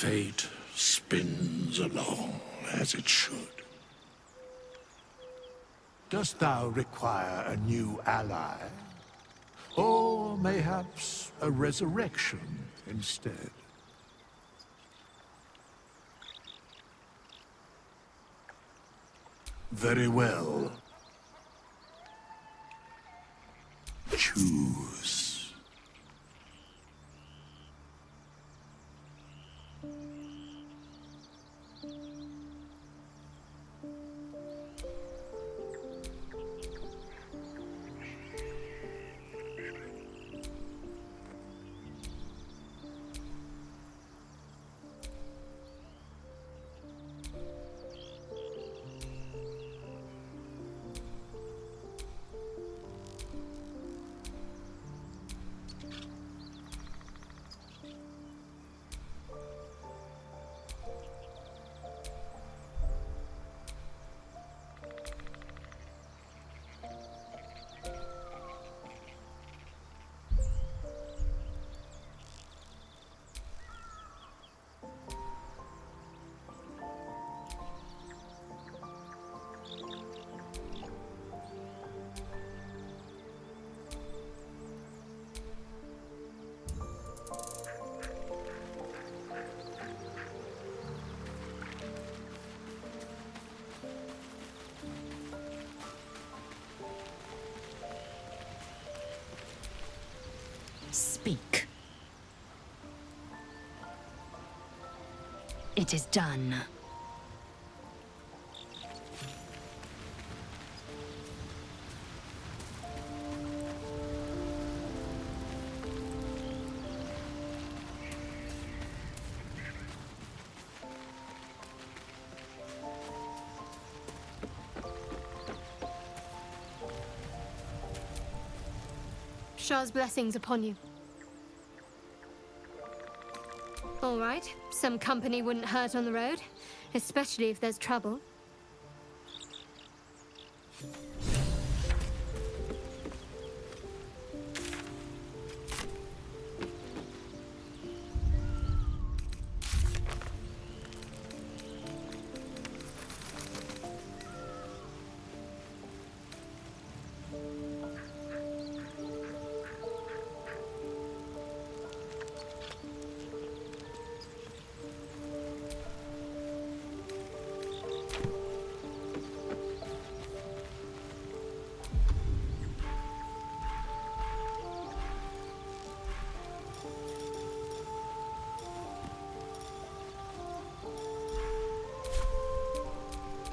Fate spins along as it should. Dost thou require a new ally? Or mayhaps a resurrection instead? Very well. Choose. Speak. It is done. Shah's blessings upon you. All right, some company wouldn't hurt on the road, especially if there's trouble.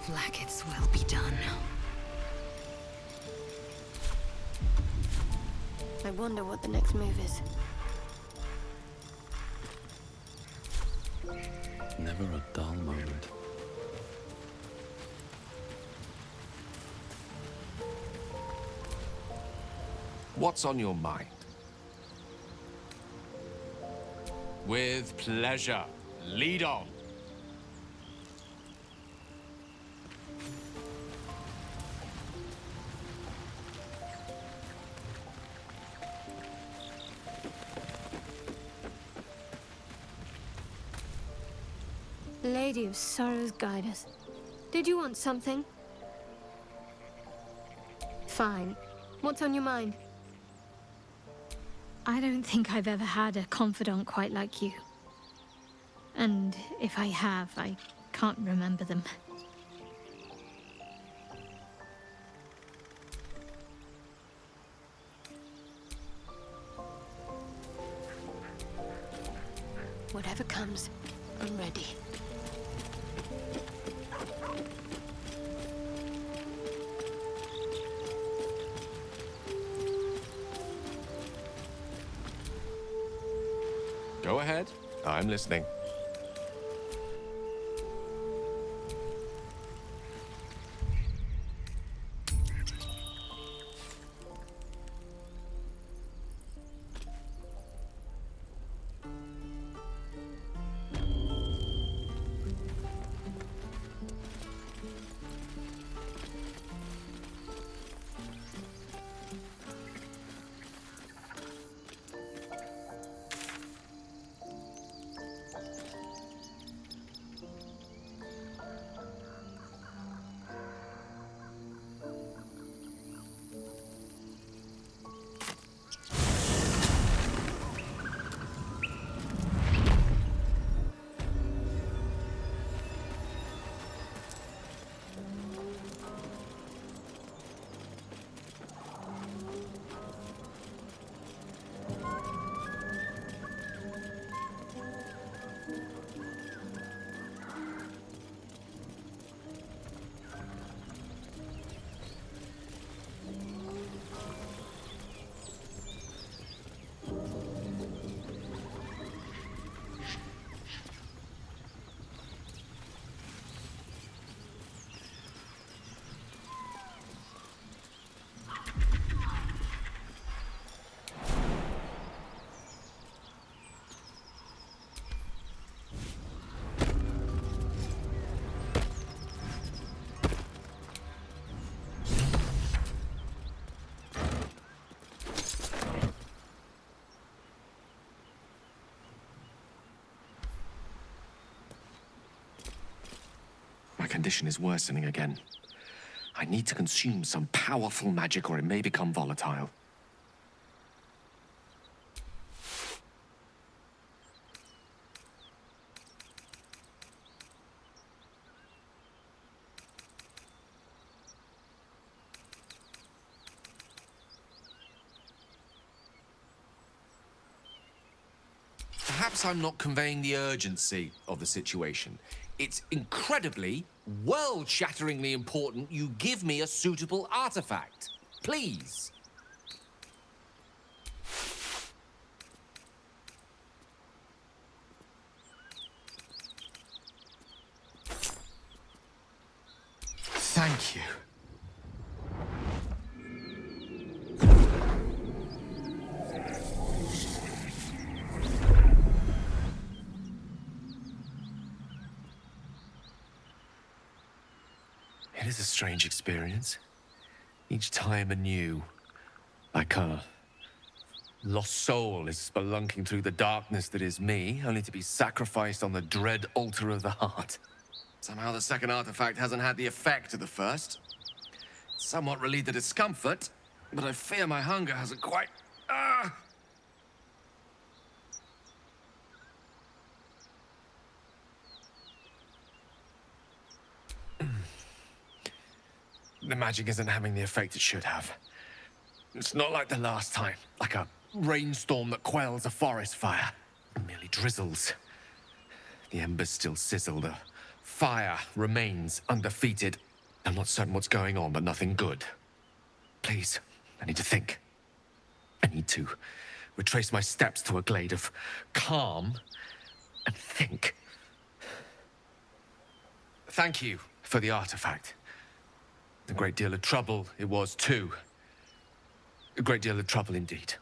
Blackets will be done. I wonder what the next move is. Never a dull moment. What's on your mind? With pleasure. Lead on. Lady of Sorrows, guide us. Did you want something? Fine. What's on your mind? I don't think I've ever had a confidant quite like you. And if I have, I can't remember them. Whatever comes, I'm ready. Go ahead. I'm listening. condition is worsening again. I need to consume some powerful magic or it may become volatile. Perhaps I'm not conveying the urgency of the situation. It's incredibly, world-shatteringly important you give me a suitable artifact. Please. Thank you. It is a strange experience. Each time anew. Like a lost soul is spelunking through the darkness that is me, only to be sacrificed on the dread altar of the heart. Somehow the second artifact hasn't had the effect of the first. It's somewhat relieved the discomfort, but I fear my hunger hasn't quite... The magic isn't having the effect it should have. It's not like the last time, like a rainstorm that quells a forest fire. It merely drizzles. The embers still sizzle, the fire remains undefeated. I'm not certain what's going on, but nothing good. Please, I need to think. I need to retrace my steps to a glade of calm and think. Thank you for the artifact. A great deal of trouble it was, too. A great deal of trouble indeed.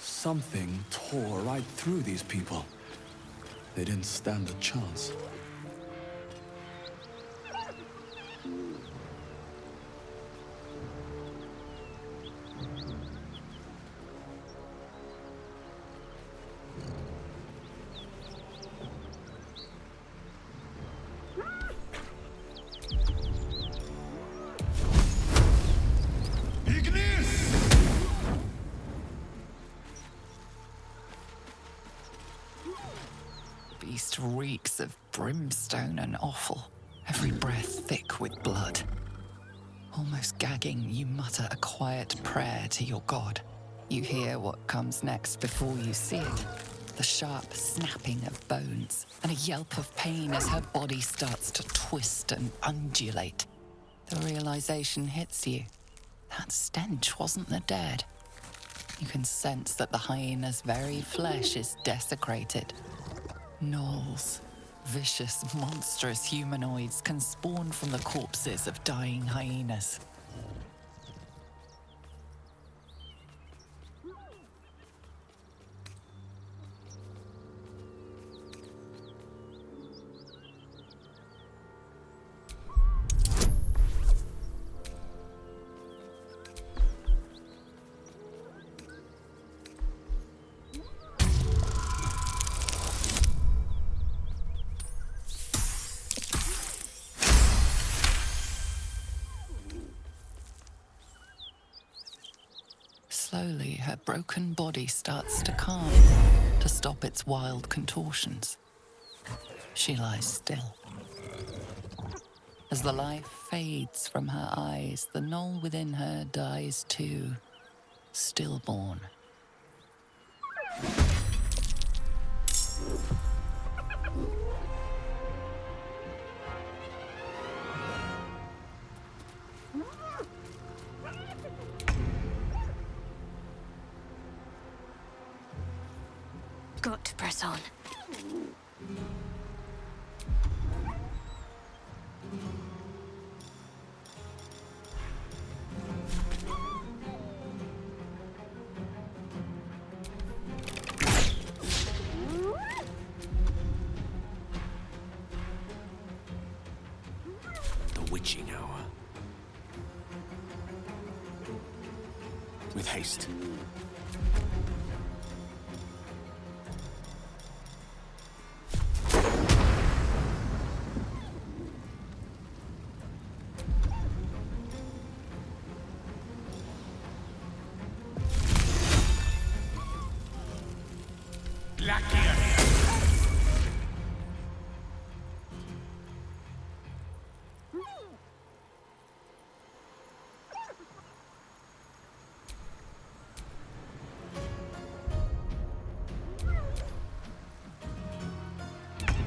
Something tore right through these people. They didn't stand a chance. Beast reeks of brimstone and offal, every breath thick with blood. Almost gagging, you mutter a quiet prayer to your god. You hear what comes next before you see it. The sharp snapping of bones, and a yelp of pain as her body starts to twist and undulate. The realization hits you. That stench wasn't the dead. You can sense that the hyena's very flesh is desecrated. Gnolls, vicious, monstrous humanoids can spawn from the corpses of dying hyenas. Slowly, her broken body starts to calm, to stop its wild contortions. She lies still. As the life fades from her eyes, the gnoll within her dies too, stillborn. got to press on. The witching hour. With haste.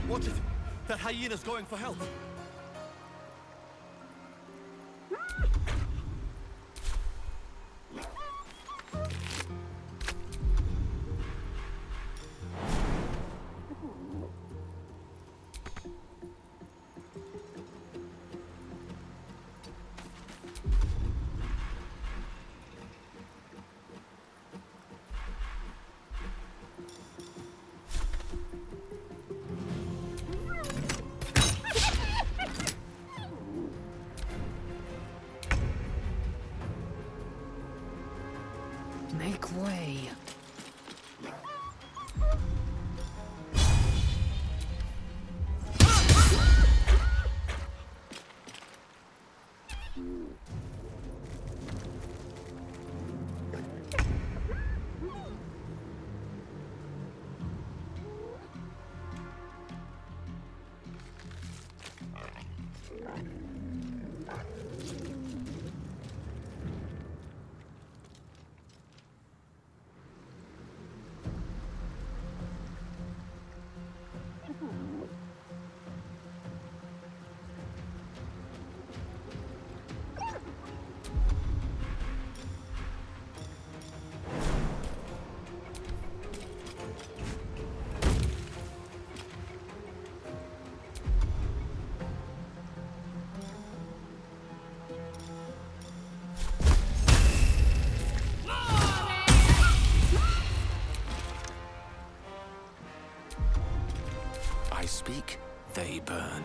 Watch it! That hyena's going for help! Make way. I speak, they burn.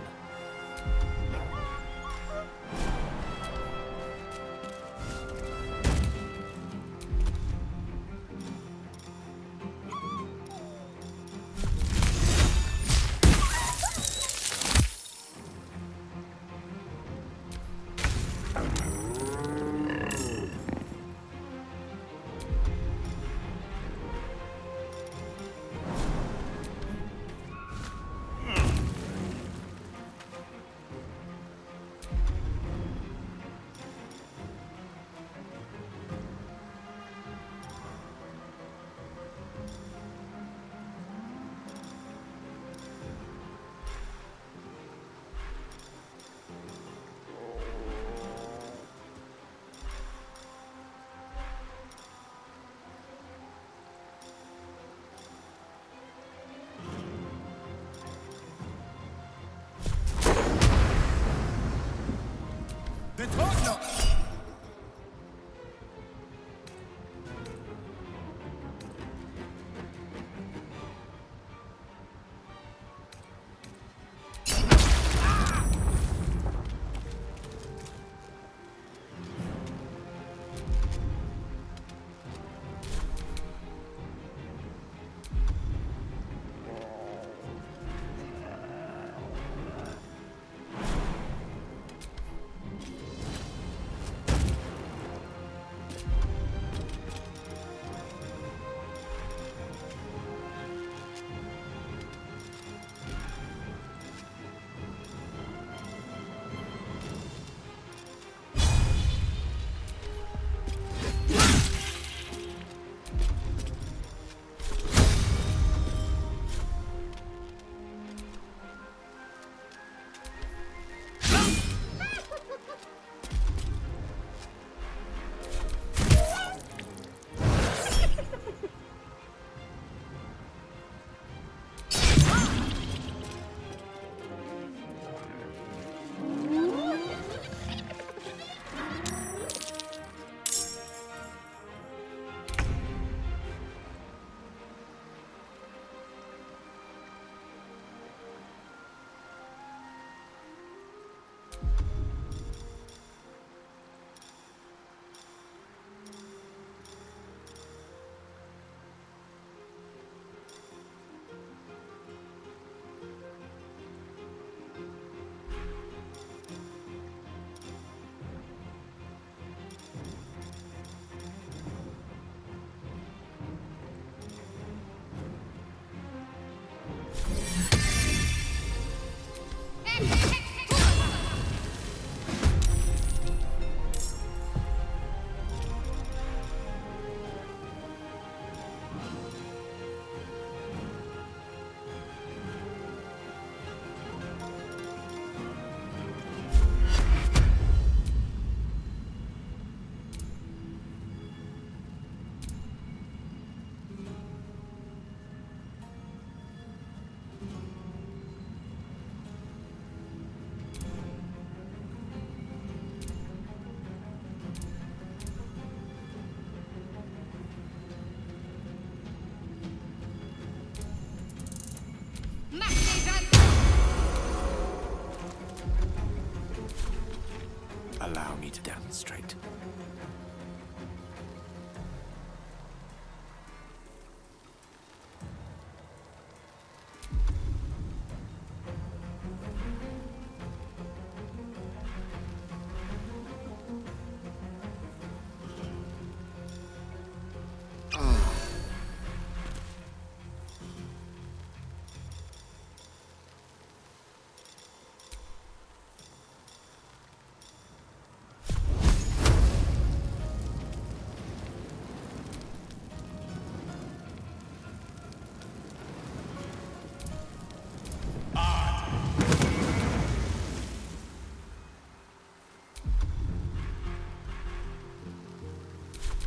straight.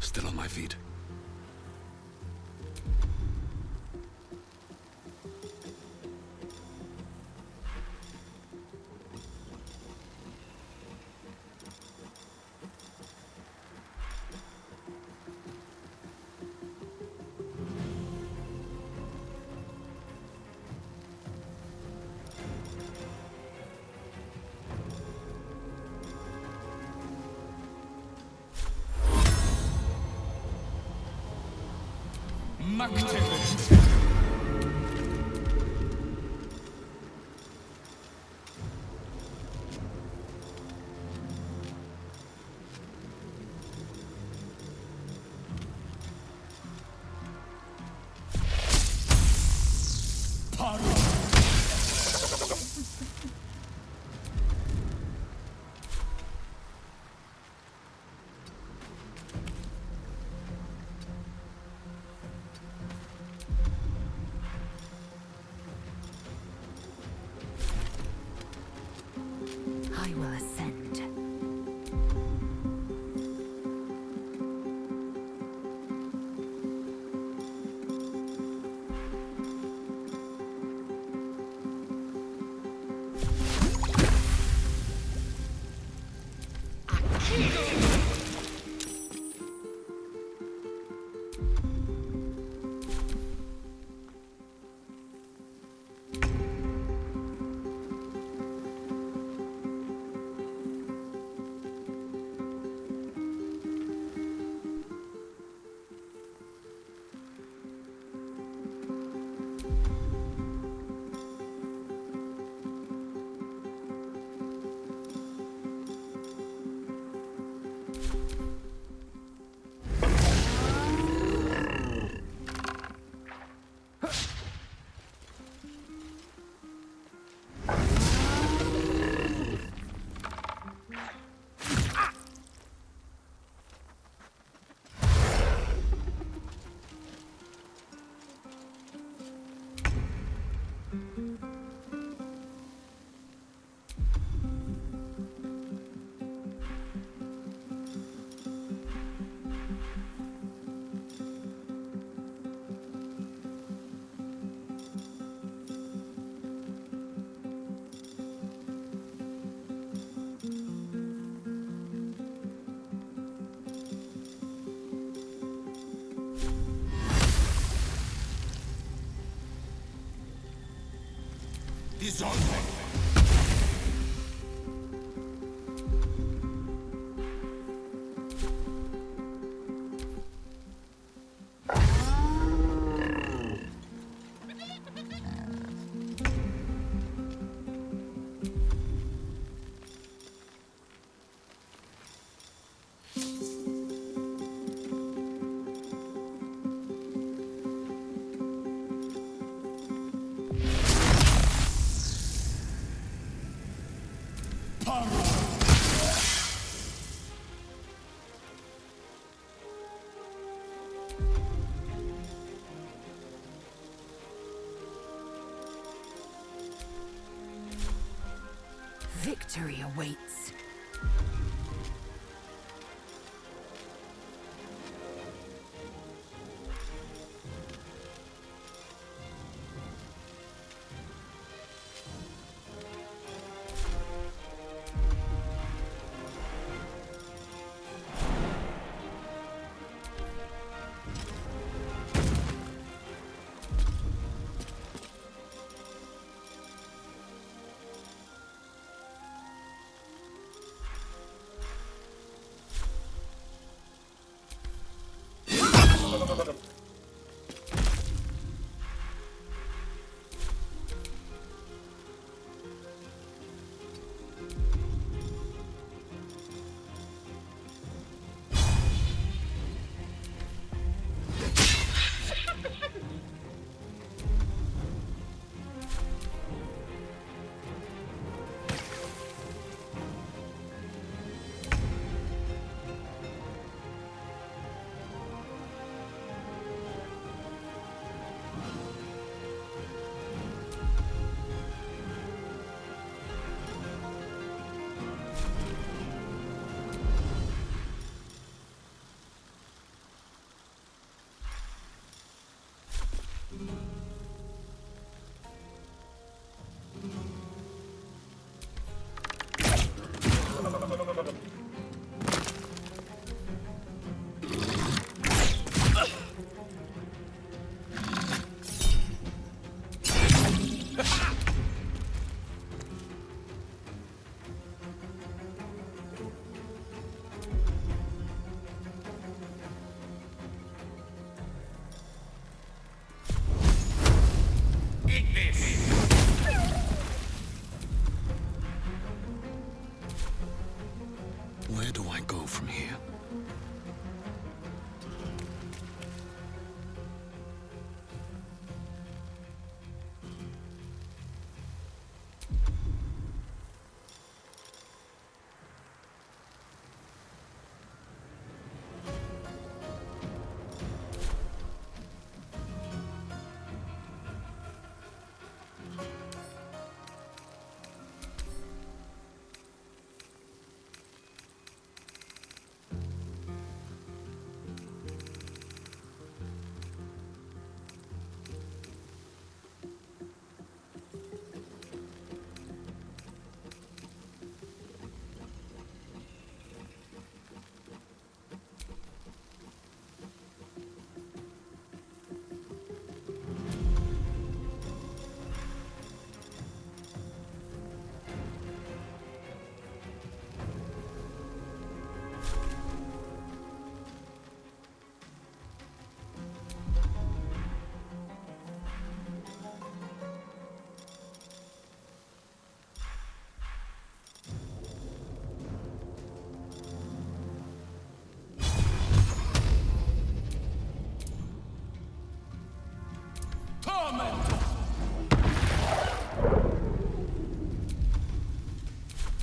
Still on my feet. I will ascend. Victory awaits. Where do I go from here?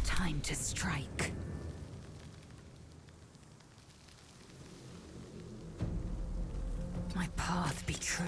Time to strike. My path be true.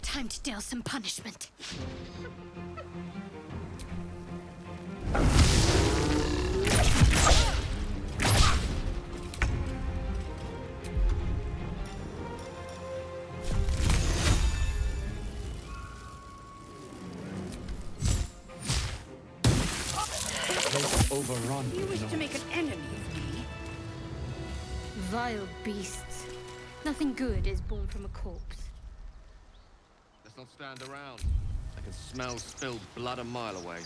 Time to deal some punishment. Overrun. You wish to make an enemy of me? Vile beasts. Nothing good is born from a corpse. Let's not stand around. I can smell spilled blood a mile away.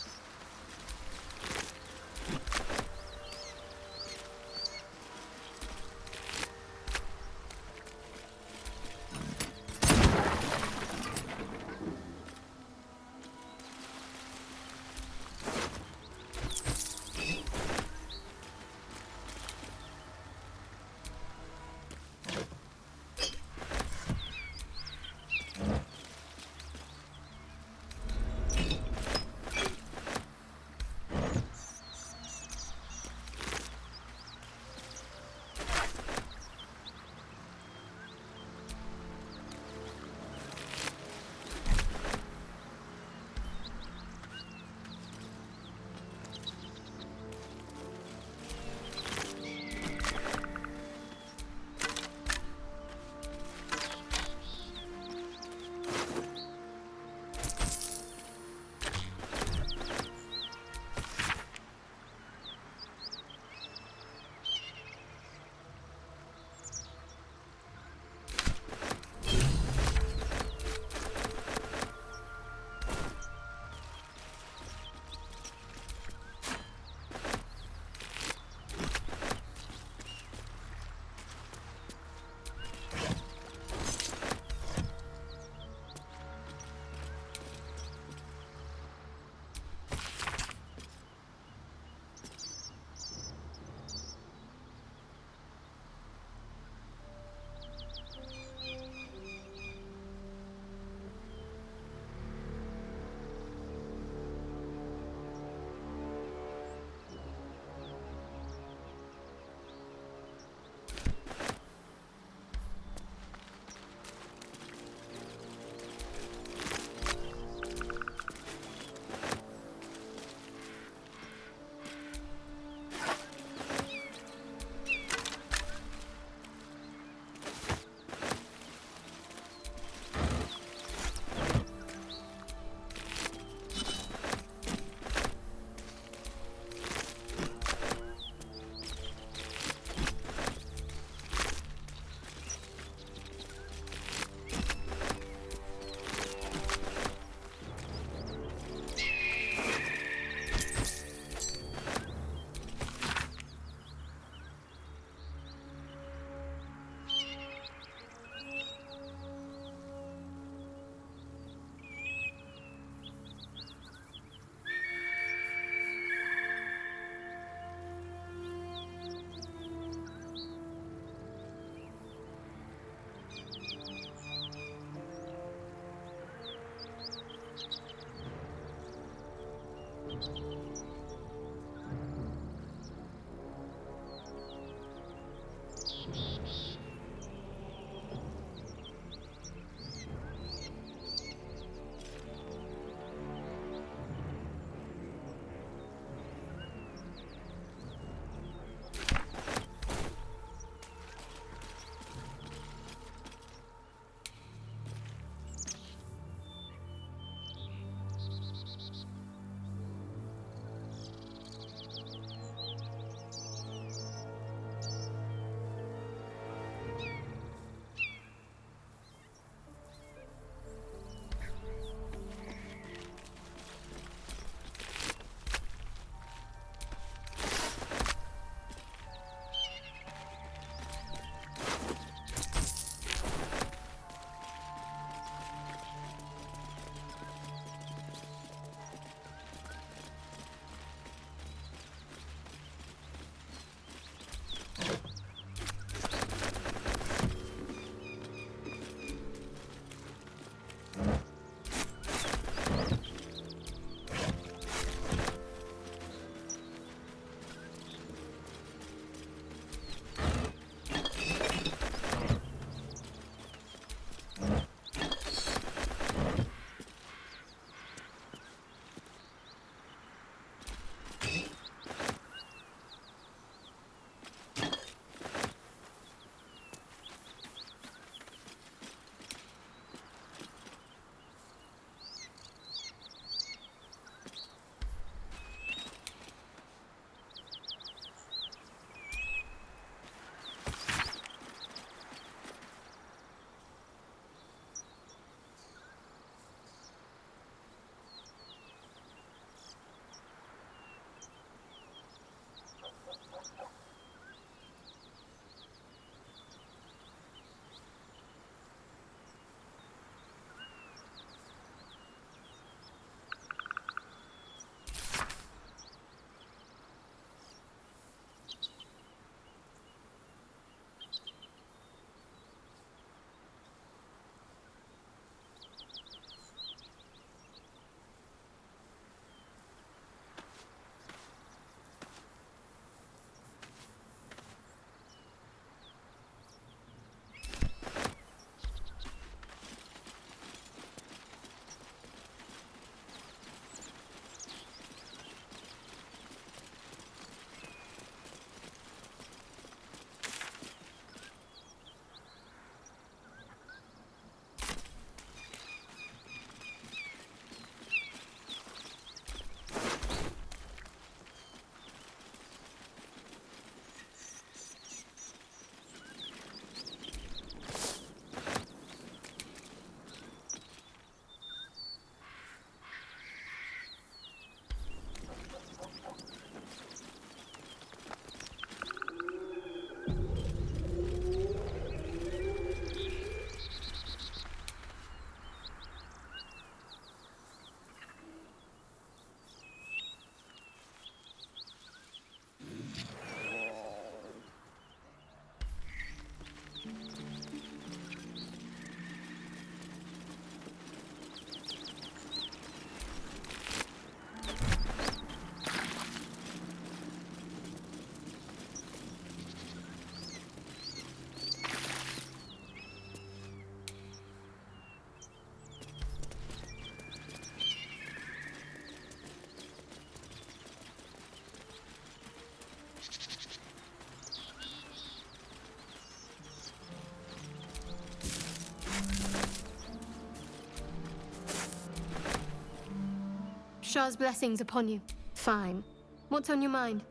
Shah's blessings upon you. Fine. What's on your mind?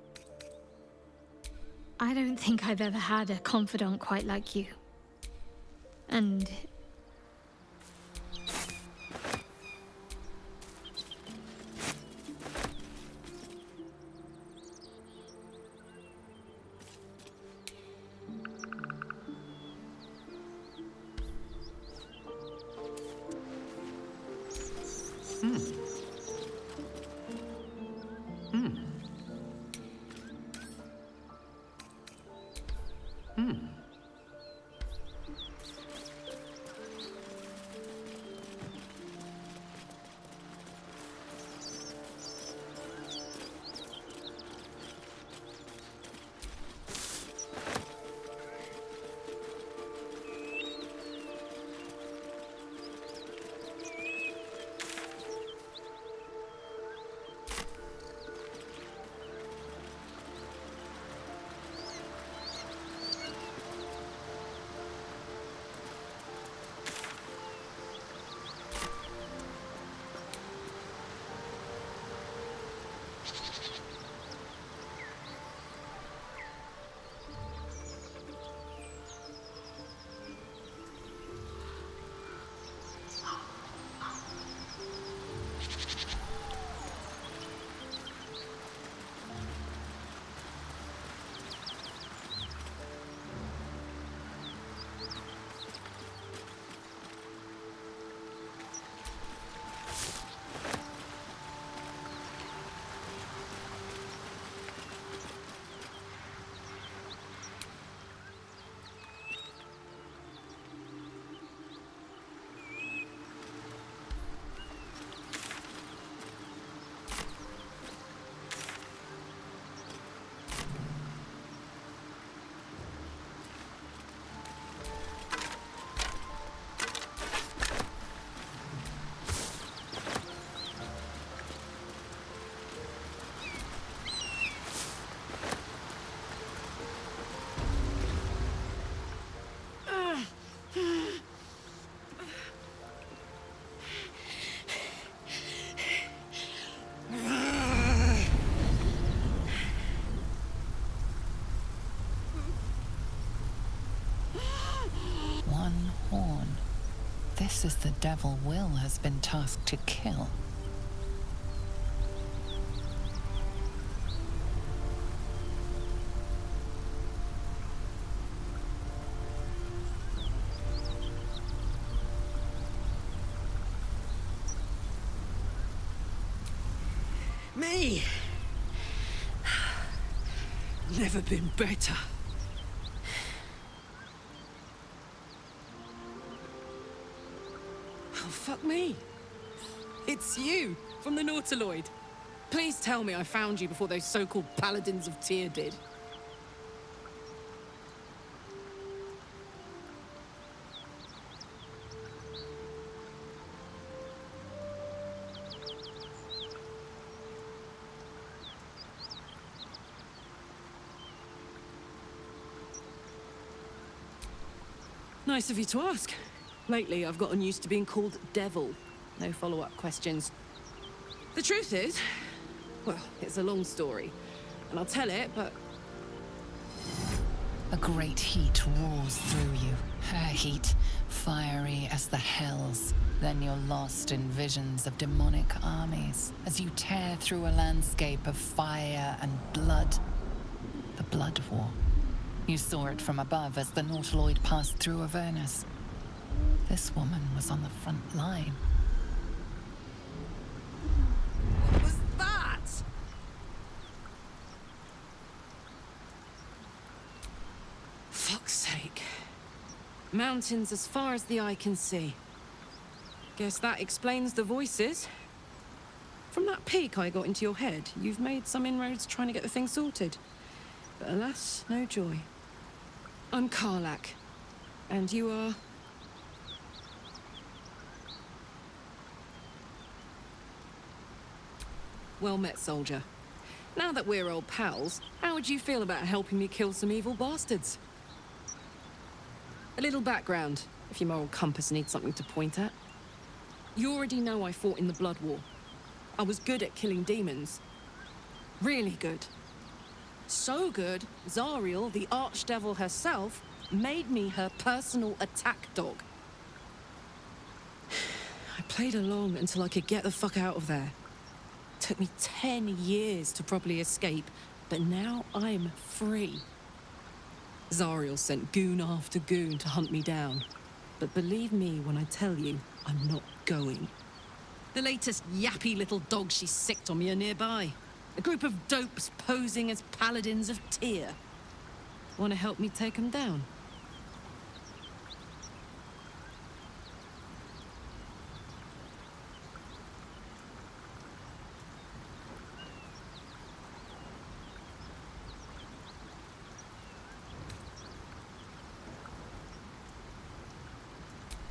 I don't think I've ever had a confidant quite like you. And one horn. This is the devil Will has been tasked to kill. Me! Never been better. Oh, fuck me. It's you, from the Nautiloid. Please tell me I found you before those so-called Paladins of Tyr did. Nice of you to ask. Lately, I've gotten used to being called Devil. No follow-up questions. The truth is, well, it's a long story, and I'll tell it, but... A great heat roars through you. Her heat, fiery as the hells. Then you're lost in visions of demonic armies as you tear through a landscape of fire and blood. The Blood War. You saw it from above as the Nautiloid passed through Avernus. This woman was on the front line. What was that? Fuck's sake. Mountains as far as the eye can see. Guess that explains the voices. From that peek I got into your head, you've made some inroads trying to get the thing sorted. But alas, no joy. I'm Karlach. And you are... Well met, soldier. Now that we're old pals, how would you feel about helping me kill some evil bastards? A little background, if your moral compass needs something to point at. You already know I fought in the Blood War. I was good at killing demons. Really good. So good, Zariel, the archdevil herself, made me her personal attack dog. I played along until I could get the fuck out of there. Took me 10 years to properly escape, but now I'm free. Zariel sent goon after goon to hunt me down. But believe me when I tell you, I'm not going. The latest yappy little dogs she sicked on me are nearby. A group of dopes posing as paladins of Tyr. Want to help me take them down?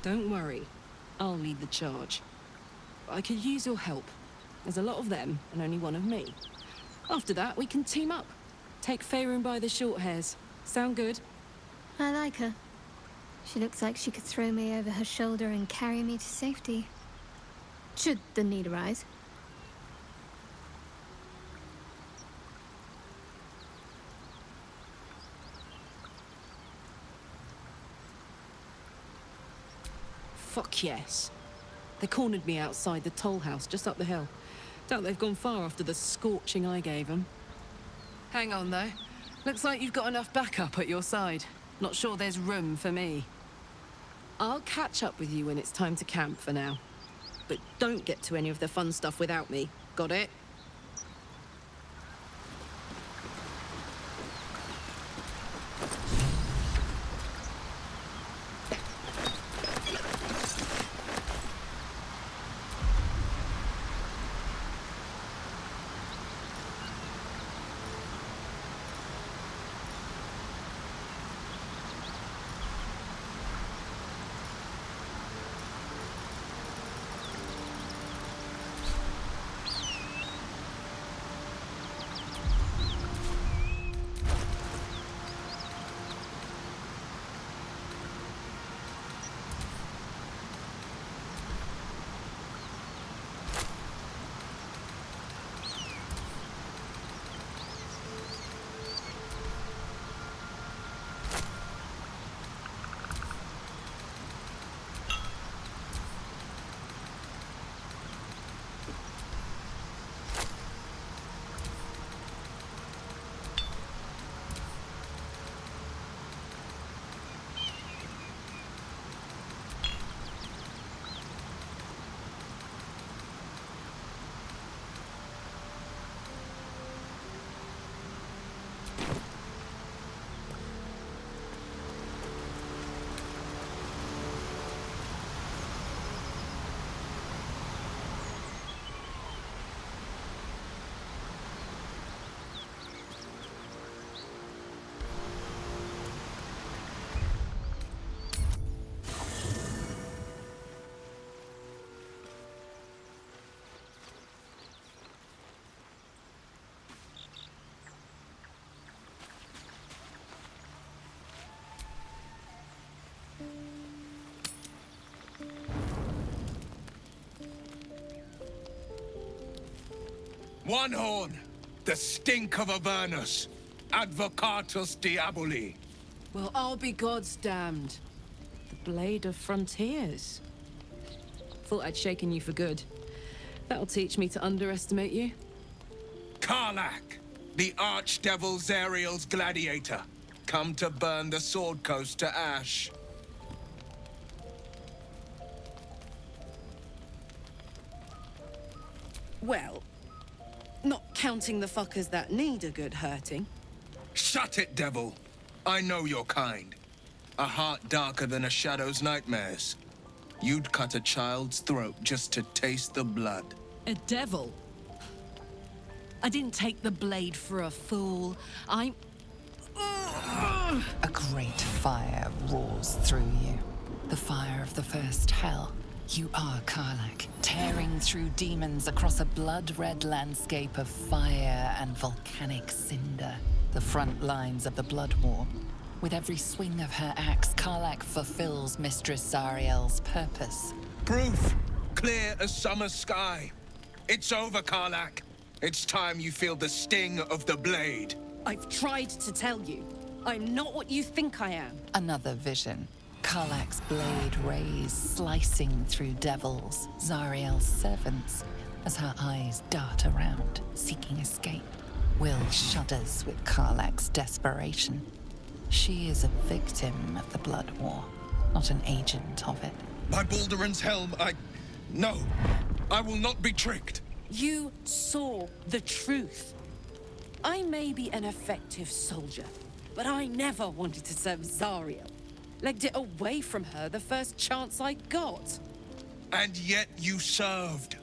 Don't worry, I'll lead the charge. But I could use your help. There's a lot of them, and only one of me. After that, we can team up. Take Faerun by the short hairs. Sound good? I like her. She looks like she could throw me over her shoulder and carry me to safety. Should the need arise. Fuck yes. They cornered me outside the toll house just up the hill. Doubt they've gone far after the scorching I gave them. Hang on, though. Looks like you've got enough backup at your side. Not sure there's room for me. I'll catch up with you when it's time to camp for now. But don't get to any of the fun stuff without me. Got it? One horn, the stink of Avernus, advocatus diaboli. Well, I'll be God's damned. The blade of frontiers. Thought I'd shaken you for good. That'll teach me to underestimate you. Karlach, the archdevil Zariel's gladiator, come to burn the Sword Coast to ash. Well, not counting the fuckers that need a good hurting. Shut it, devil. I know your kind. A heart darker than a shadow's nightmares. You'd cut a child's throat just to taste the blood. A devil? I didn't take the blade for a fool. I'm... A great fire roars through you. The fire of the first hell. You are Karlach, tearing through demons across a blood-red landscape of fire and volcanic cinder. The front lines of the Blood War. With every swing of her axe, Karlach fulfills Mistress Zariel's purpose. Proof, clear as summer sky. It's over, Karlach. It's time you feel the sting of the blade. I've tried to tell you. I'm not what you think I am. Another vision. Karlach's blade rays slicing through devils, Zariel's servants, as her eyes dart around, seeking escape. Will shudders with Karlach's desperation. She is a victim of the Blood War, not an agent of it. By Baldur'S helm, No, I will not be tricked. You saw the truth. I may be an effective soldier, but I never wanted to serve Zariel. Legged it away from her the first chance I got. And yet you served.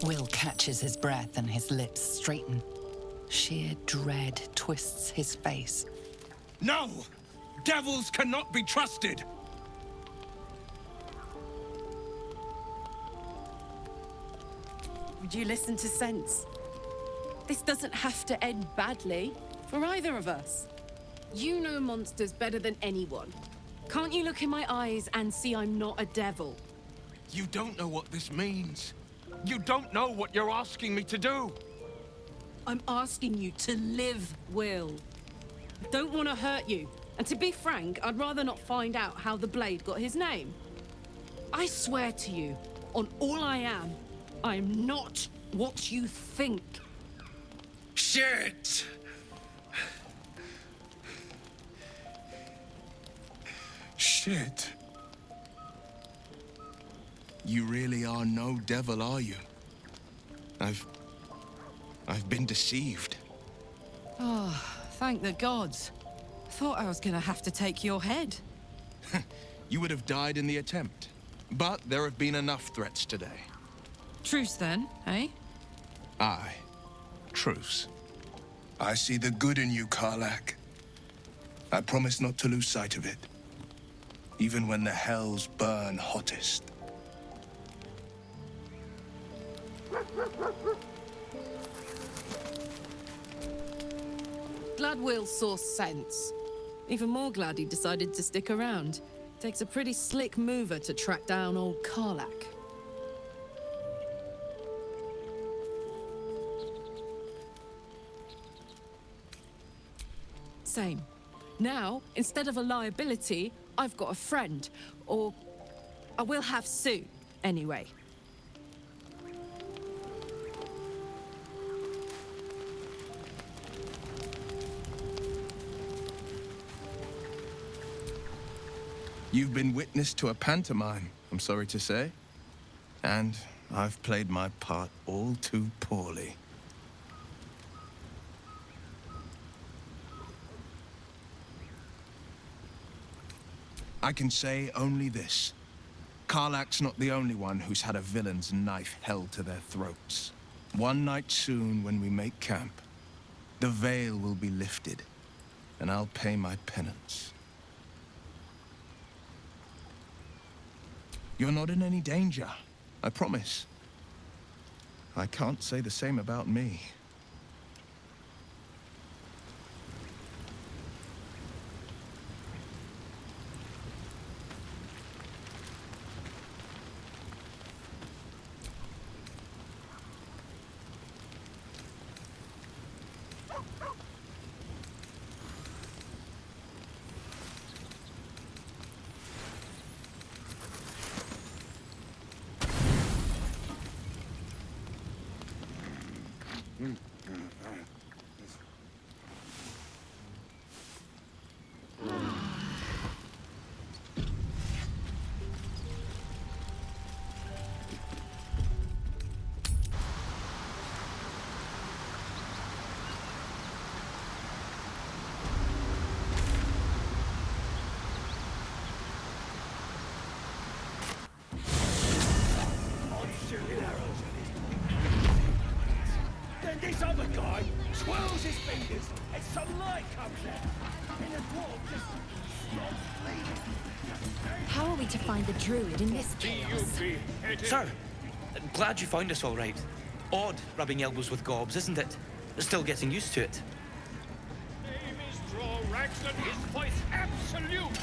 Will catches his breath and his lips straighten. Sheer dread twists his face. No! Devils cannot be trusted! Would you listen to sense? This doesn't have to end badly for either of us. You know monsters better than anyone. Can't you look in my eyes and see I'm not a devil? You don't know what this means. You don't know what you're asking me to do. I'm asking you to live, Will. I don't want to hurt you. And to be frank, I'd rather not find out how the blade got his name. I swear to you, on all I am not what you think. Shit! Shit. You really are no devil, are you? I've been deceived. Oh, thank the gods. Thought I was gonna have to take your head. You would have died in the attempt. But there have been enough threats today. Truce then, eh? Aye. Truce. I see the good in you, Karlach. I promise not to lose sight of it. Even when the hells burn hottest. Glad Will saw sense. Even more glad he decided to stick around. Takes a pretty slick mover to track down old Karlach. Same. Now, instead of a liability, I've got a friend. Or I will have soon, anyway. You've been witness to a pantomime, I'm sorry to say. And I've played my part all too poorly. I can say only this. Karlach's not the only one who's had a villain's knife held to their throats. One night soon, when we make camp, the veil will be lifted, and I'll pay my penance. You're not in any danger, I promise. I can't say the same about me. This other guy swirls his fingers and some light comes out. And the dwarf just stops bleeding. How are we to find the druid in this chaos? Sir, glad you found us all right. Odd rubbing elbows with gobs, isn't it? Still getting used to it. Raglan his voice absolute.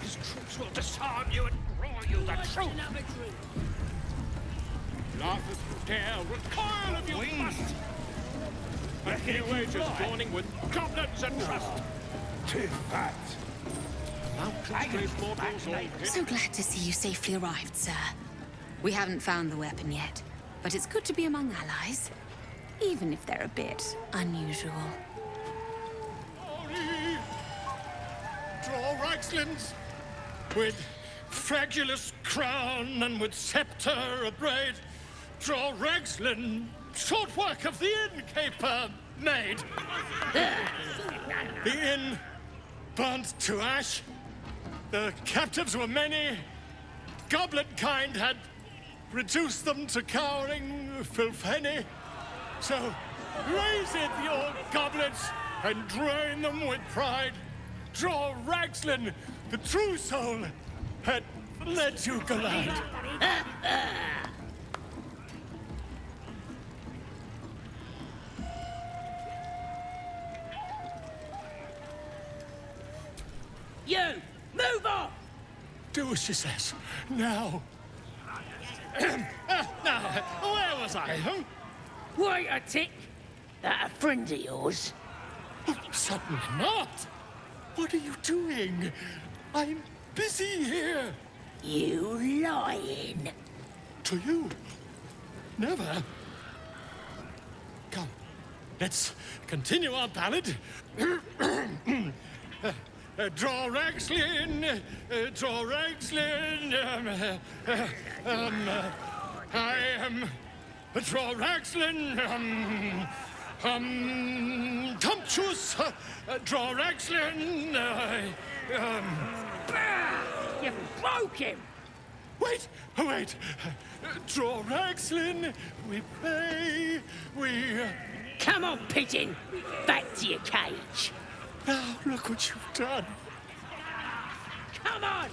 His troops will disarm you and roar you the truth. Laugh if you dare, recoil if you must. But he wages dawning with goblins and trust. Tis that. So glad to see you safely arrived, sir. We haven't found the weapon yet, but it's good to be among allies, even if they're a bit unusual. Draw Ragslins with fragulous crown and with scepter abraid. Draw Ragslin, short work of the innkeeper made. The inn burnt to ash. The captives were many. Goblin kind had reduced them to cowering filfenny. So raise it, your goblets, and drain them with pride. Draw Ragslin, the true soul, and let you glide. You! Move on! Do as she says. Now. Now, where was I? Wait a tick. That a friend of yours? Certainly not. What are you doing? I'm busy here. You lying. To you? Never. Come, let's continue our ballad. Draw Ragslin, draw Ragslin. I am draw Ragslin. Tumptuous. Draw Ragslin. You broke him. Wait, wait. Draw Ragslin. We pay. We. Come on, pigeon. Back to your cage. Now look what you've done. Come on.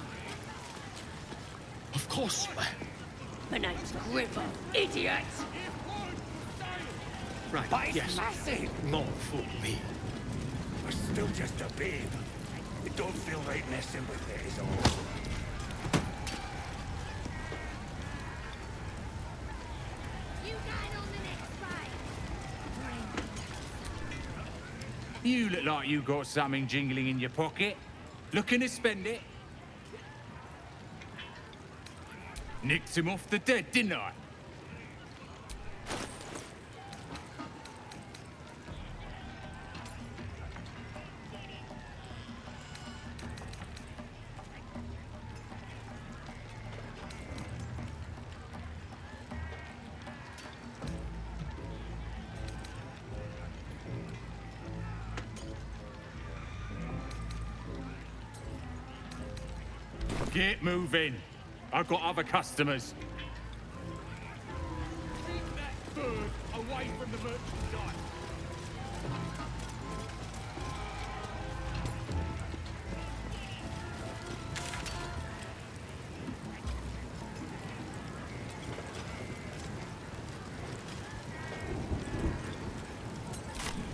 Of course. My name's Gripper, idiot. Right, but it's yes. massive. Not for me. We're still just a babe. It don't feel right messing with it, is all. You look like you got something jingling in your pocket. Looking to spend it? Nicked him off the dead, didn't I? Get moving. I've got other customers. Keep that bird away from the merchandise.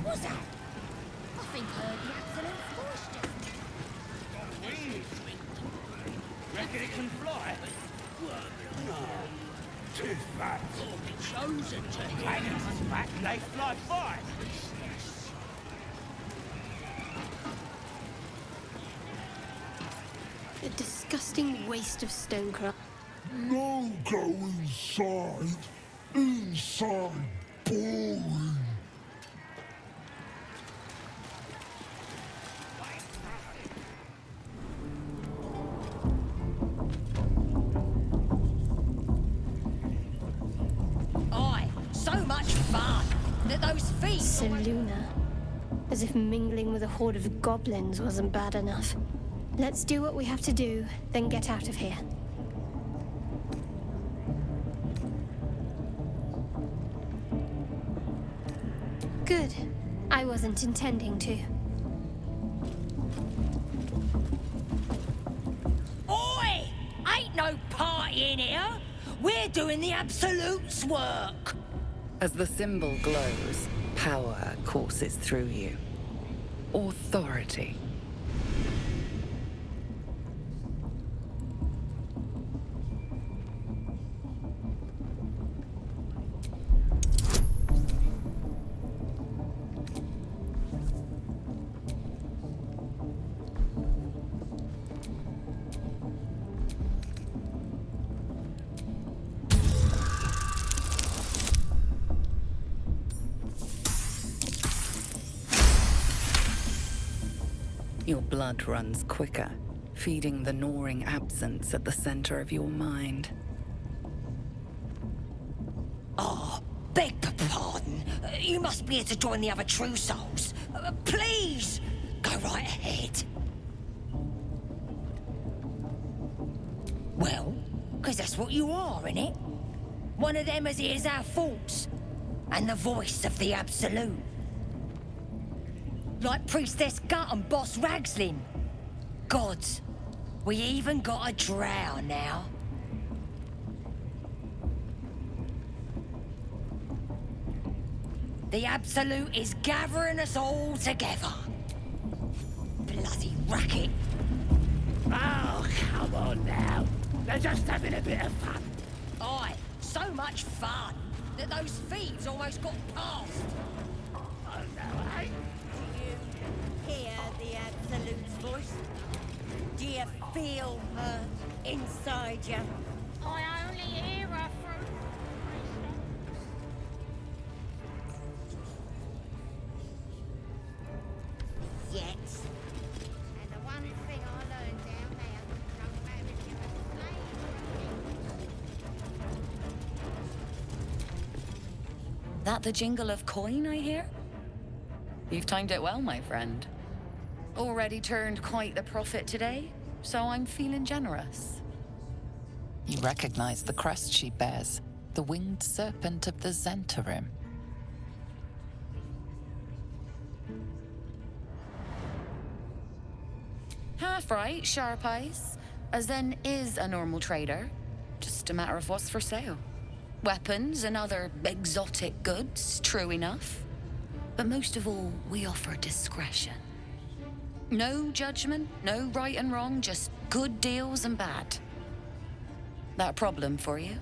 What's that? I think I heard the absolute voice just. Reckon it can fly? Too fat. Chosen to Dragons back, they fly by. A disgusting waste of stonecrop. No go inside. Inside. Boring. Seluna. As if mingling with a horde of goblins wasn't bad enough. Let's do what we have to do, then get out of here. Good. I wasn't intending to. Oi! Ain't no party in here. We're doing the absolute's work. As the symbol glows, power courses through you. authority. Your blood runs quicker, feeding the gnawing absence at the center of your mind. Oh, beg pardon. You must be here to join the other true souls. Please, go right ahead. Well, because that's what you are, innit? One of them as hears our thoughts, and the voice of the absolute. Like Priestess Gut and Boss Ragslin. Gods, we even got a drow now. The Absolute is gathering us all together. Bloody racket. Oh, come on now. They're just having a bit of fun. Aye, so much fun that those thieves almost got past. Oh, no, eh? Hear the Absolute's voice? Do you feel her inside you? I only hear her through... Yet. And the one thing I learned down there, don't matter if you're a slave. That the jingle of coin I hear? You've timed it well, my friend. Already turned quite the profit today, so I'm feeling generous. You recognize the crest she bears, the winged serpent of the Zentarim. Half right, sharp eyes. As then is a normal trader. Just a matter of what's for sale. Weapons and other exotic goods, true enough. But most of all, we offer discretion. No judgment, no right and wrong, just good deals and bad. That a problem for you?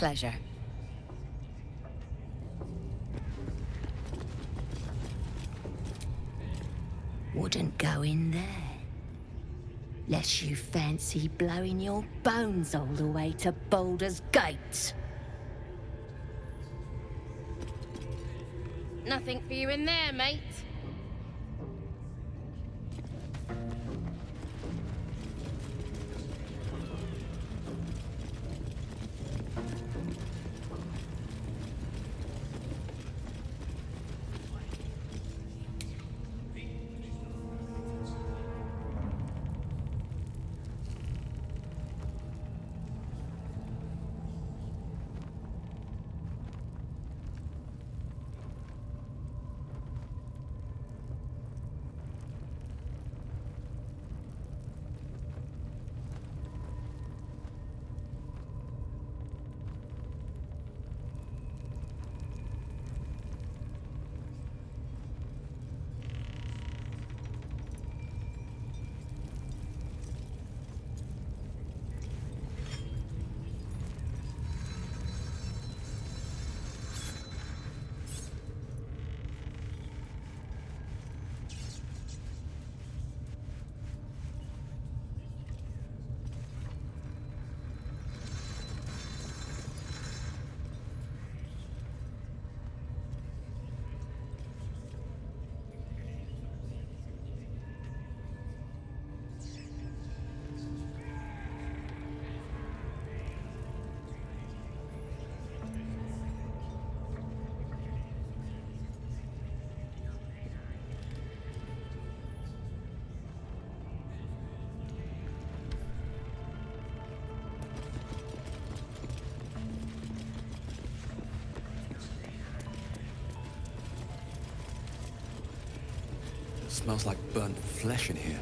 pleasure. Wouldn't go in there. Lest you fancy blowing your bones all the way to Baldur's Gate. Nothing for you in there, mate. Smells like burnt flesh in here.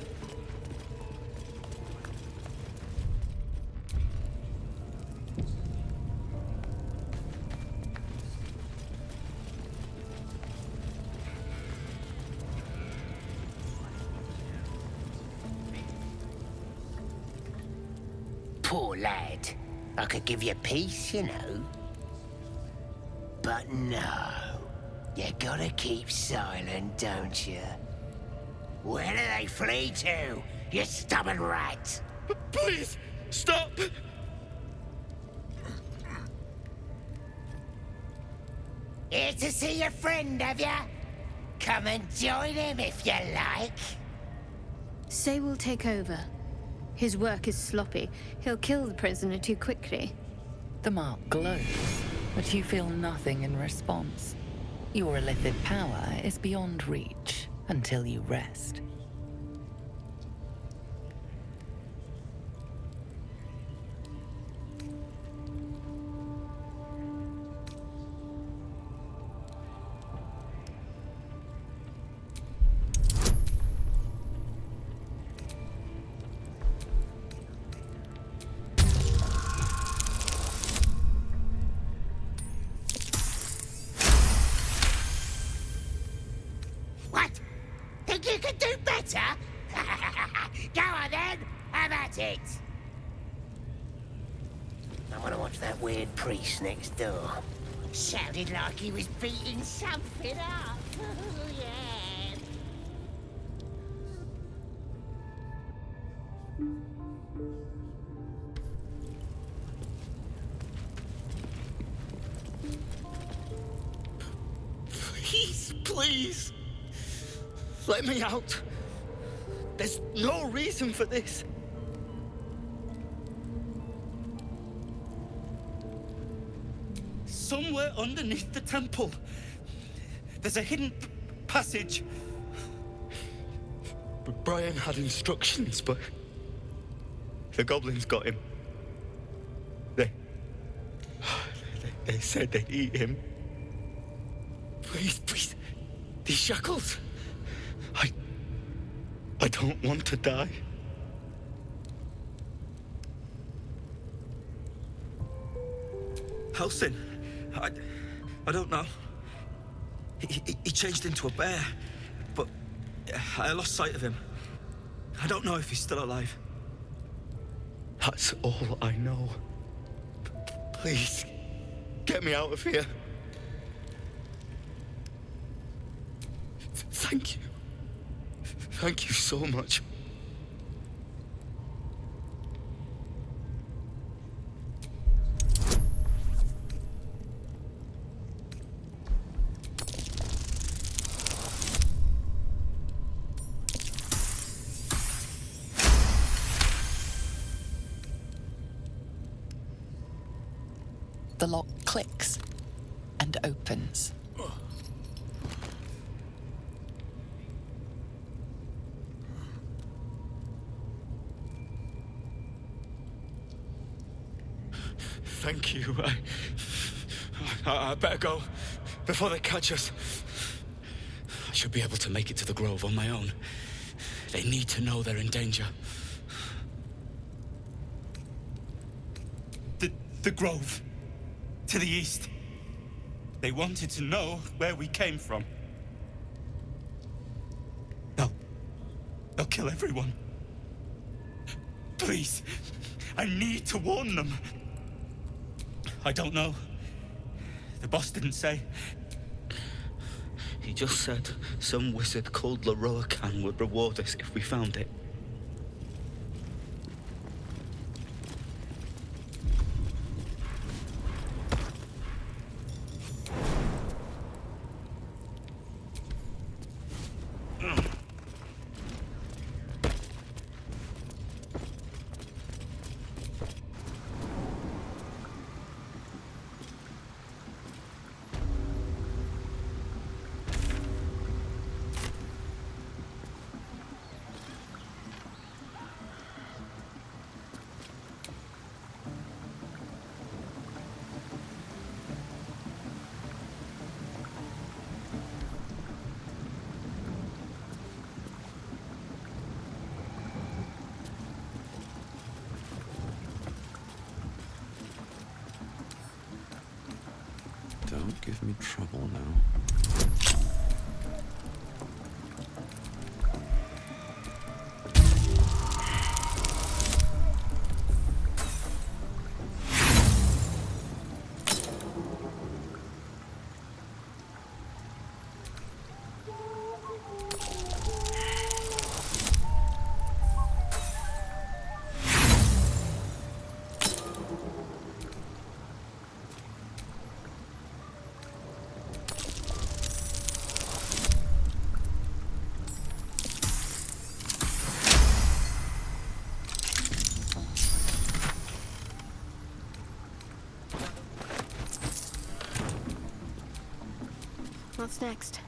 Poor lad. I could give you peace, you know. But no. You gotta keep silent, don't you? Where do they flee to, you stubborn rat? Please, stop! Here to see your friend, have ya? Come and join him if you like. Say will take over. His work is sloppy. He'll kill the prisoner too quickly. The mark glows, but you feel nothing in response. Your illithid power is beyond reach until you rest. Go on then, have at it! I want to watch that weird priest next door. Sounded like he was beating something up. Yeah. Please! Let me out! There's no reason for this. Somewhere underneath the temple, there's a hidden passage. Brian had instructions, but the goblins got him. They said they'd eat him. Please, these shackles. I don't want to die. Halsin, I don't know. He changed into a bear, but I lost sight of him. I don't know if he's still alive. That's all I know. Please, get me out of here. Thank you. Thank you so much. The lock clicks and opens. Thank you. I better go before they catch us. I should be able to make it to the Grove on my own. They need to know they're in danger. The Grove. To the east. They wanted to know where we came from. They'll kill everyone. Please, I need to warn them. I don't know. The boss didn't say. He just said some wizard called Leroy would reward us if we found it. Don't give me trouble now. What's next?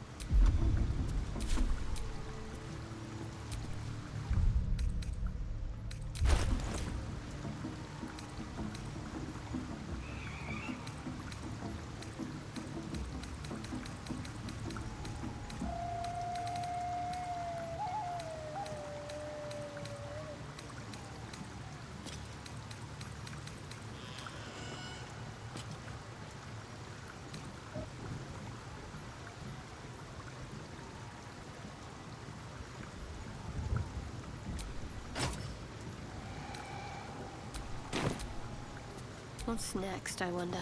What's next, I wonder?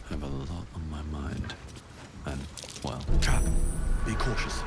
I have a lot on my mind. And, well... Trap. Be cautious.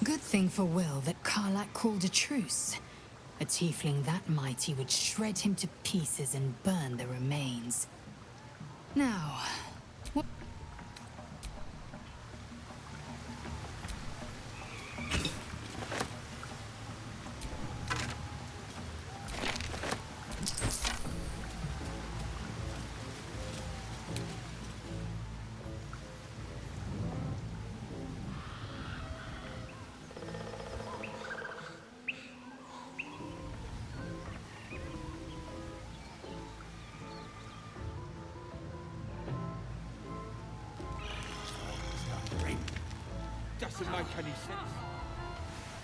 Good thing for Will that Karlach called a truce. A tiefling that mighty would shred him to pieces and burn the remains. Now, what... Doesn't make any sense.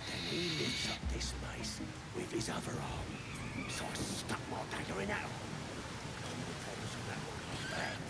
Then he lifts up this mace with his other arm. So I stuck my dagger in that arm. The feathers on that one hands.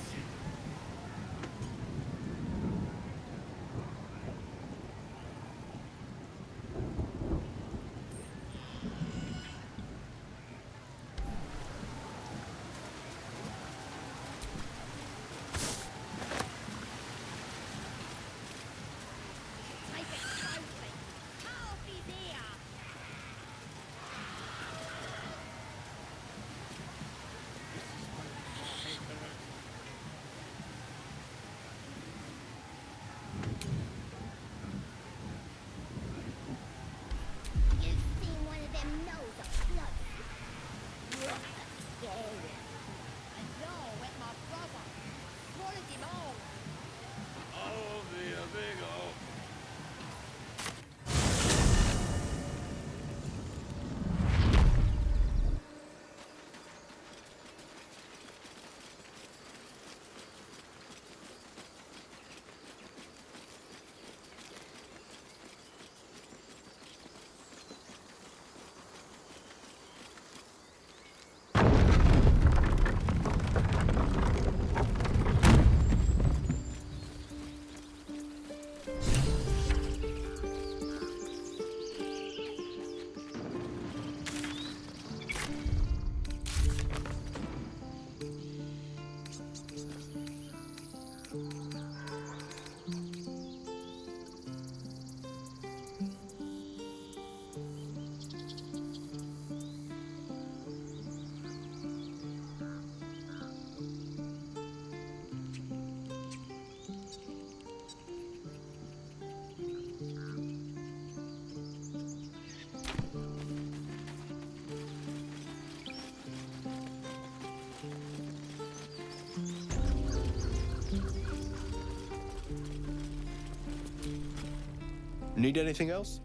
Need anything else?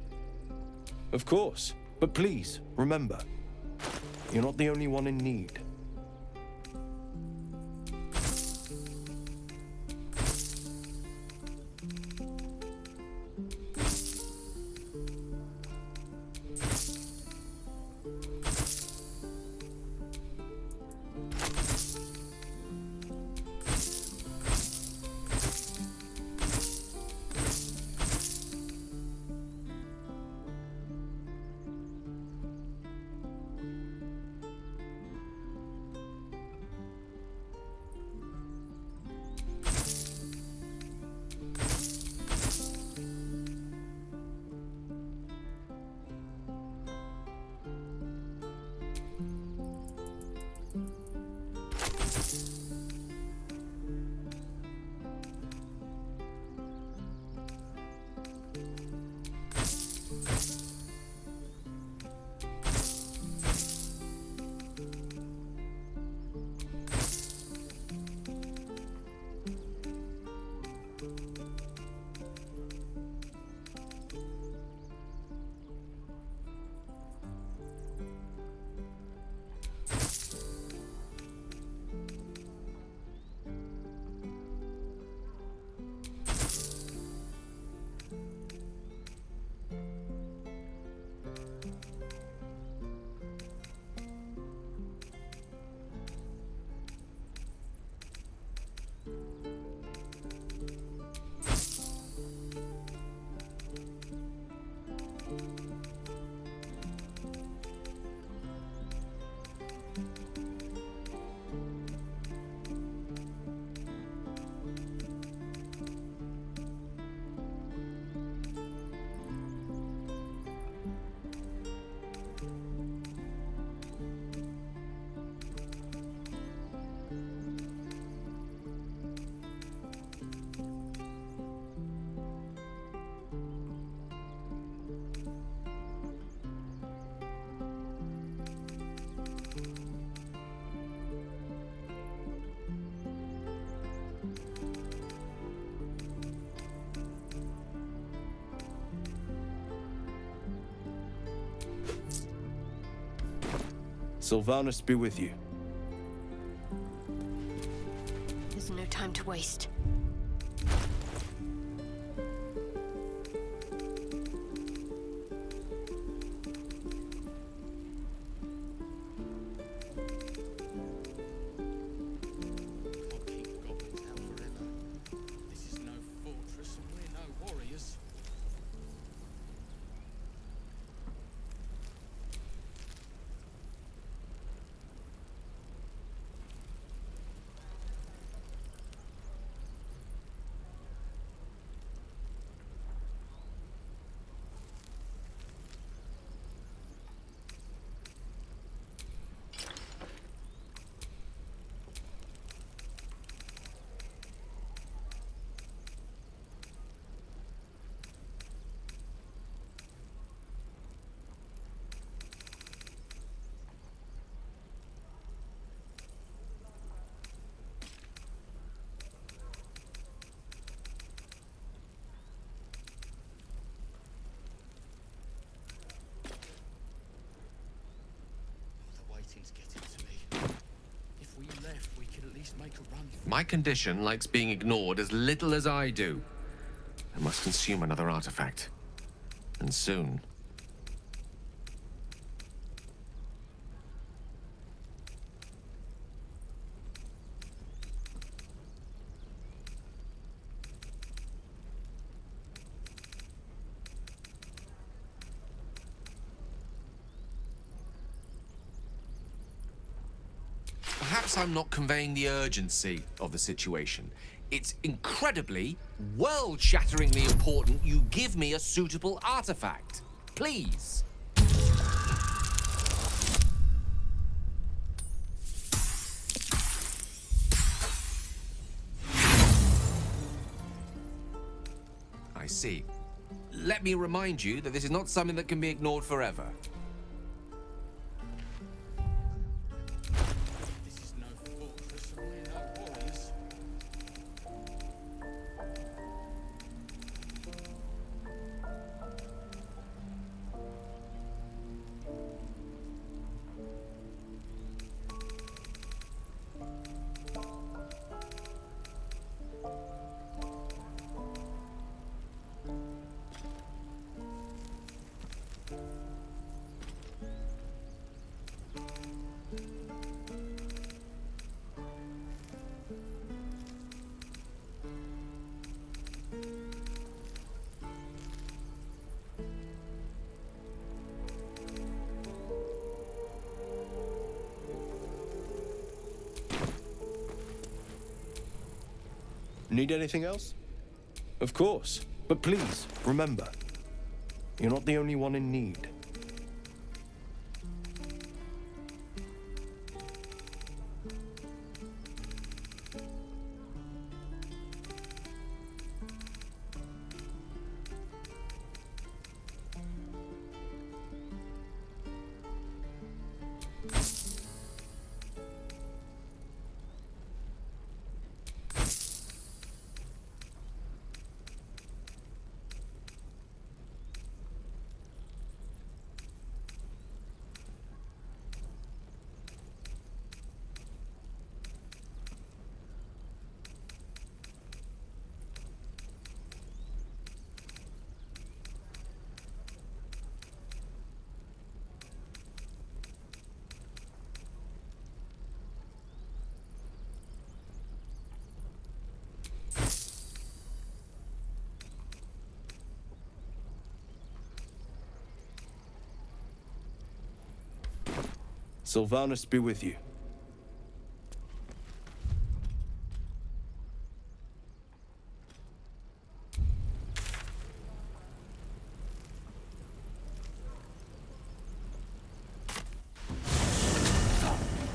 Of course. But please, remember, you're not the only one in need. Sylvanas be with you. There's no time to waste. My condition likes being ignored as little as I do. I must consume another artifact. And soon. Perhaps I'm not conveying the urgency of the situation. It's incredibly, world-shatteringly important you give me a suitable artifact. Please. I see. Let me remind you that this is not something that can be ignored forever. Need anything else? Of course. But please, remember, you're not the only one in need. Sylvanas be with you.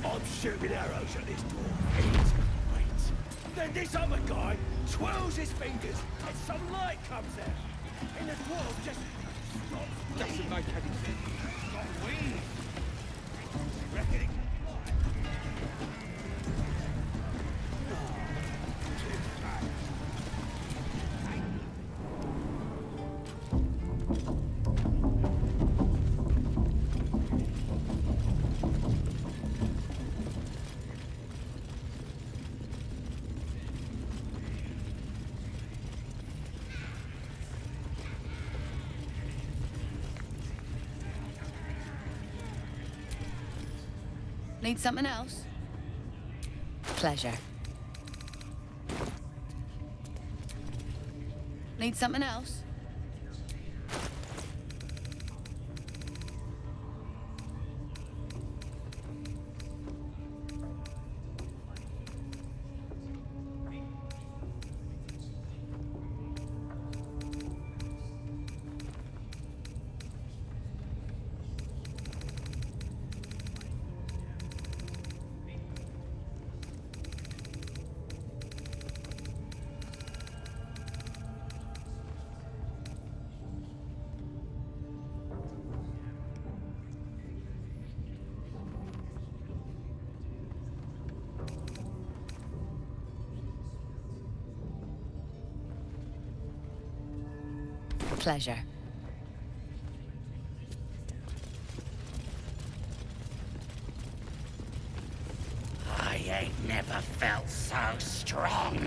I'm shooting arrows at this dwarf. Wait. Then this other guy twirls his fingers and some light comes out. And the dwarf just stops. Doesn't make any sense. Got wings. Reckon it... Need something else? Pleasure. Need something else? Pleasure. I ain't never felt so strong.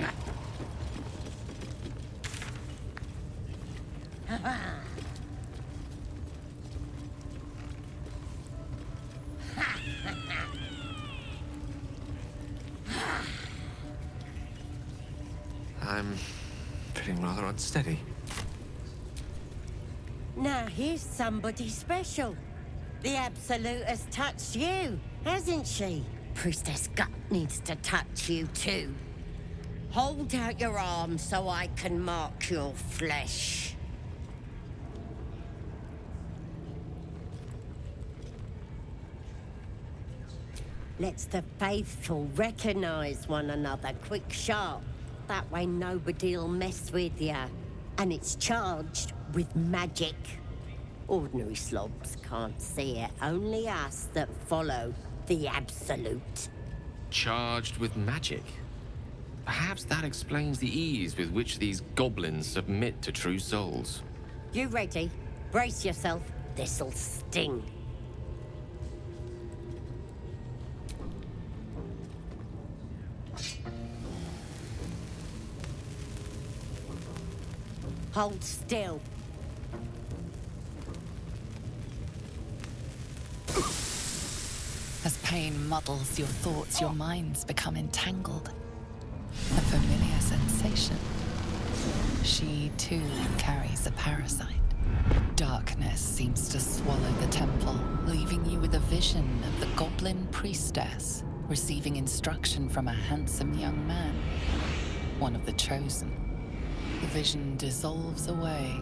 I'm feeling rather unsteady. Now here's somebody special. The Absolute has touched you, hasn't she? Priestess Gut needs to touch you too. Hold out your arm so I can mark your flesh. Let's the faithful recognize one another quick sharp. That way nobody'll mess with you. And it's charged with magic. Ordinary slobs can't see it, only us that follow the Absolute. Charged with magic? Perhaps that explains the ease with which these goblins submit to true souls. You ready? Brace yourself. This'll sting. Hold still. As pain muddles your thoughts, your minds become entangled. A familiar sensation. She too carries a parasite. Darkness seems to swallow the temple, leaving you with a vision of the goblin priestess receiving instruction from a handsome young man, one of the chosen. The vision dissolves away.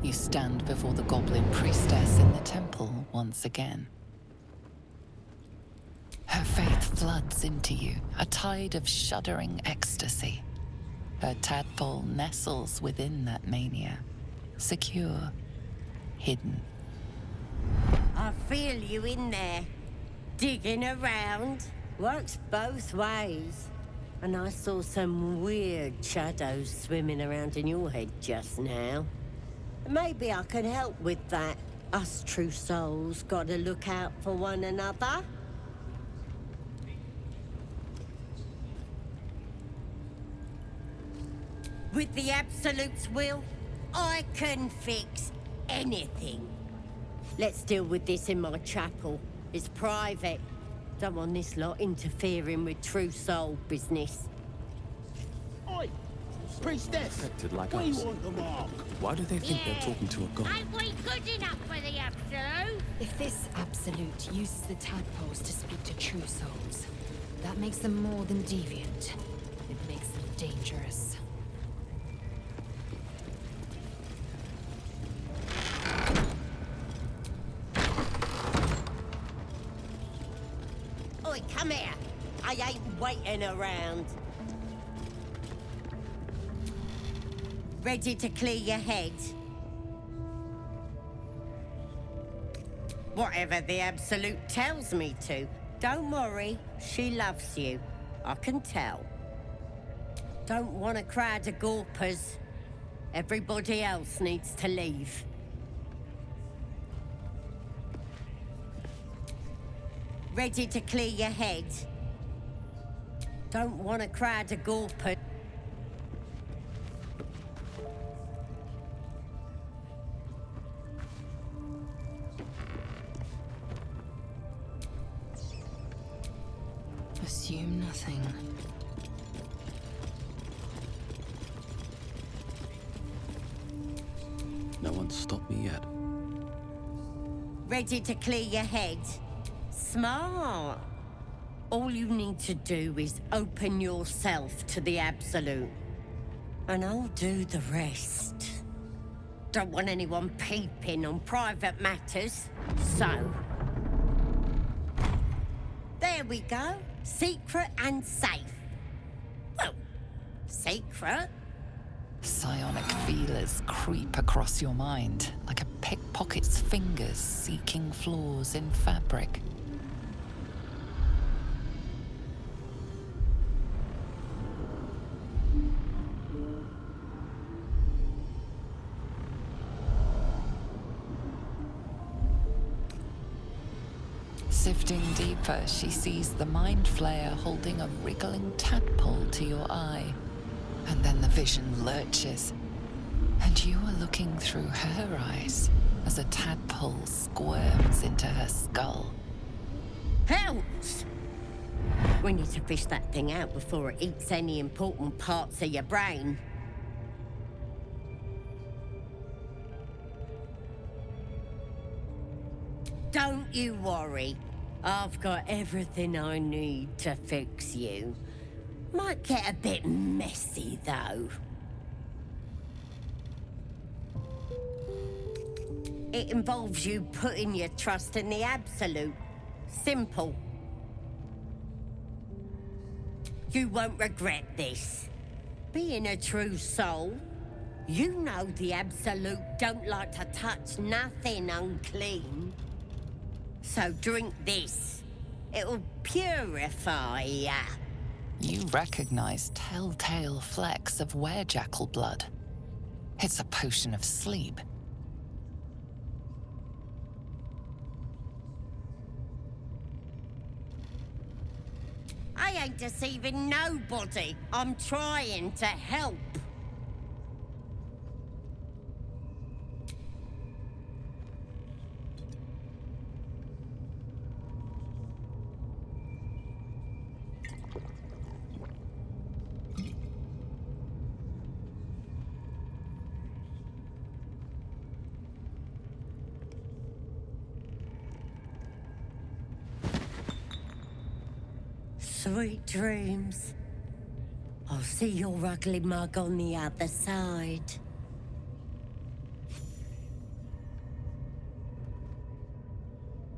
You stand before the goblin priestess in the temple once again. Her faith floods into you, a tide of shuddering ecstasy. Her tadpole nestles within that mania, secure, hidden. I feel you in there, digging around. Works both ways. And I saw some weird shadows swimming around in your head just now. Maybe I can help with that. Us true souls gotta look out for one another. With the Absolute's will, I can fix anything. Let's deal with this in my chapel. It's private. Don't want this lot interfering with true soul business. Oi! Priestess! Affected like we us. want the mark. Why do they think they're talking to a god? Ain't we good enough for the Absolute? If this Absolute uses the tadpoles to speak to true souls, that makes them more than deviant. It makes them dangerous. Oi, come here. I ain't waiting around. Ready to clear your head? Whatever the Absolute tells me to. Don't worry, she loves you. I can tell. Don't want a crowd of gawpers. Everybody else needs to leave. Ready to clear your head? Don't want a crowd of gawpers. Assume nothing. No one's stopped me yet. Ready to clear your head? Smart. All you need to do is open yourself to the absolute. And I'll do the rest. Don't want anyone peeping on private matters, so... There we go. Secret and safe. Well, secret. Psionic feelers creep across your mind like a pickpocket's fingers seeking flaws in fabric. Sifting deeper, she sees the mind flayer holding a wriggling tadpole to your eye. And then the vision lurches, and you are looking through her eyes as a tadpole squirms into her skull. Helps! We need to fish that thing out before it eats any important parts of your brain. Don't you worry. I've got everything I need to fix you. Might get a bit messy, though. It involves you putting your trust in the absolute. Simple. You won't regret this. Being a true soul, you know the absolute don't like to touch nothing unclean. So drink this. It'll purify ya. You recognize telltale flecks of werejackal blood. It's a potion of sleep. I ain't deceiving nobody. I'm trying to help. Sweet dreams. I'll see your ugly mug on the other side.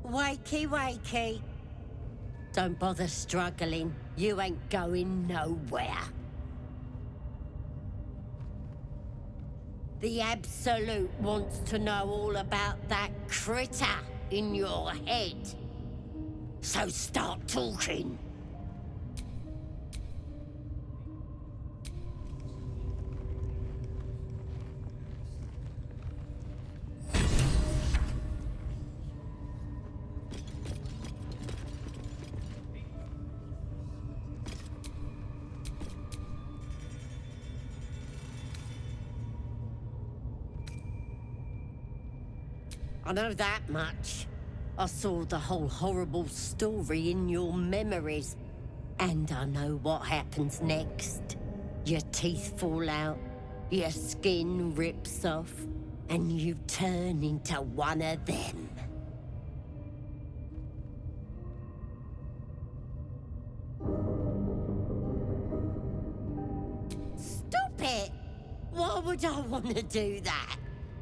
Wakey, wakey. Don't bother struggling. You ain't going nowhere. The Absolute wants to know all about that critter in your head. So start talking. I know that much. I saw the whole horrible story in your memories. And I know what happens next. Your teeth fall out, your skin rips off, and you turn into one of them. Stop it! Why would I want to do that?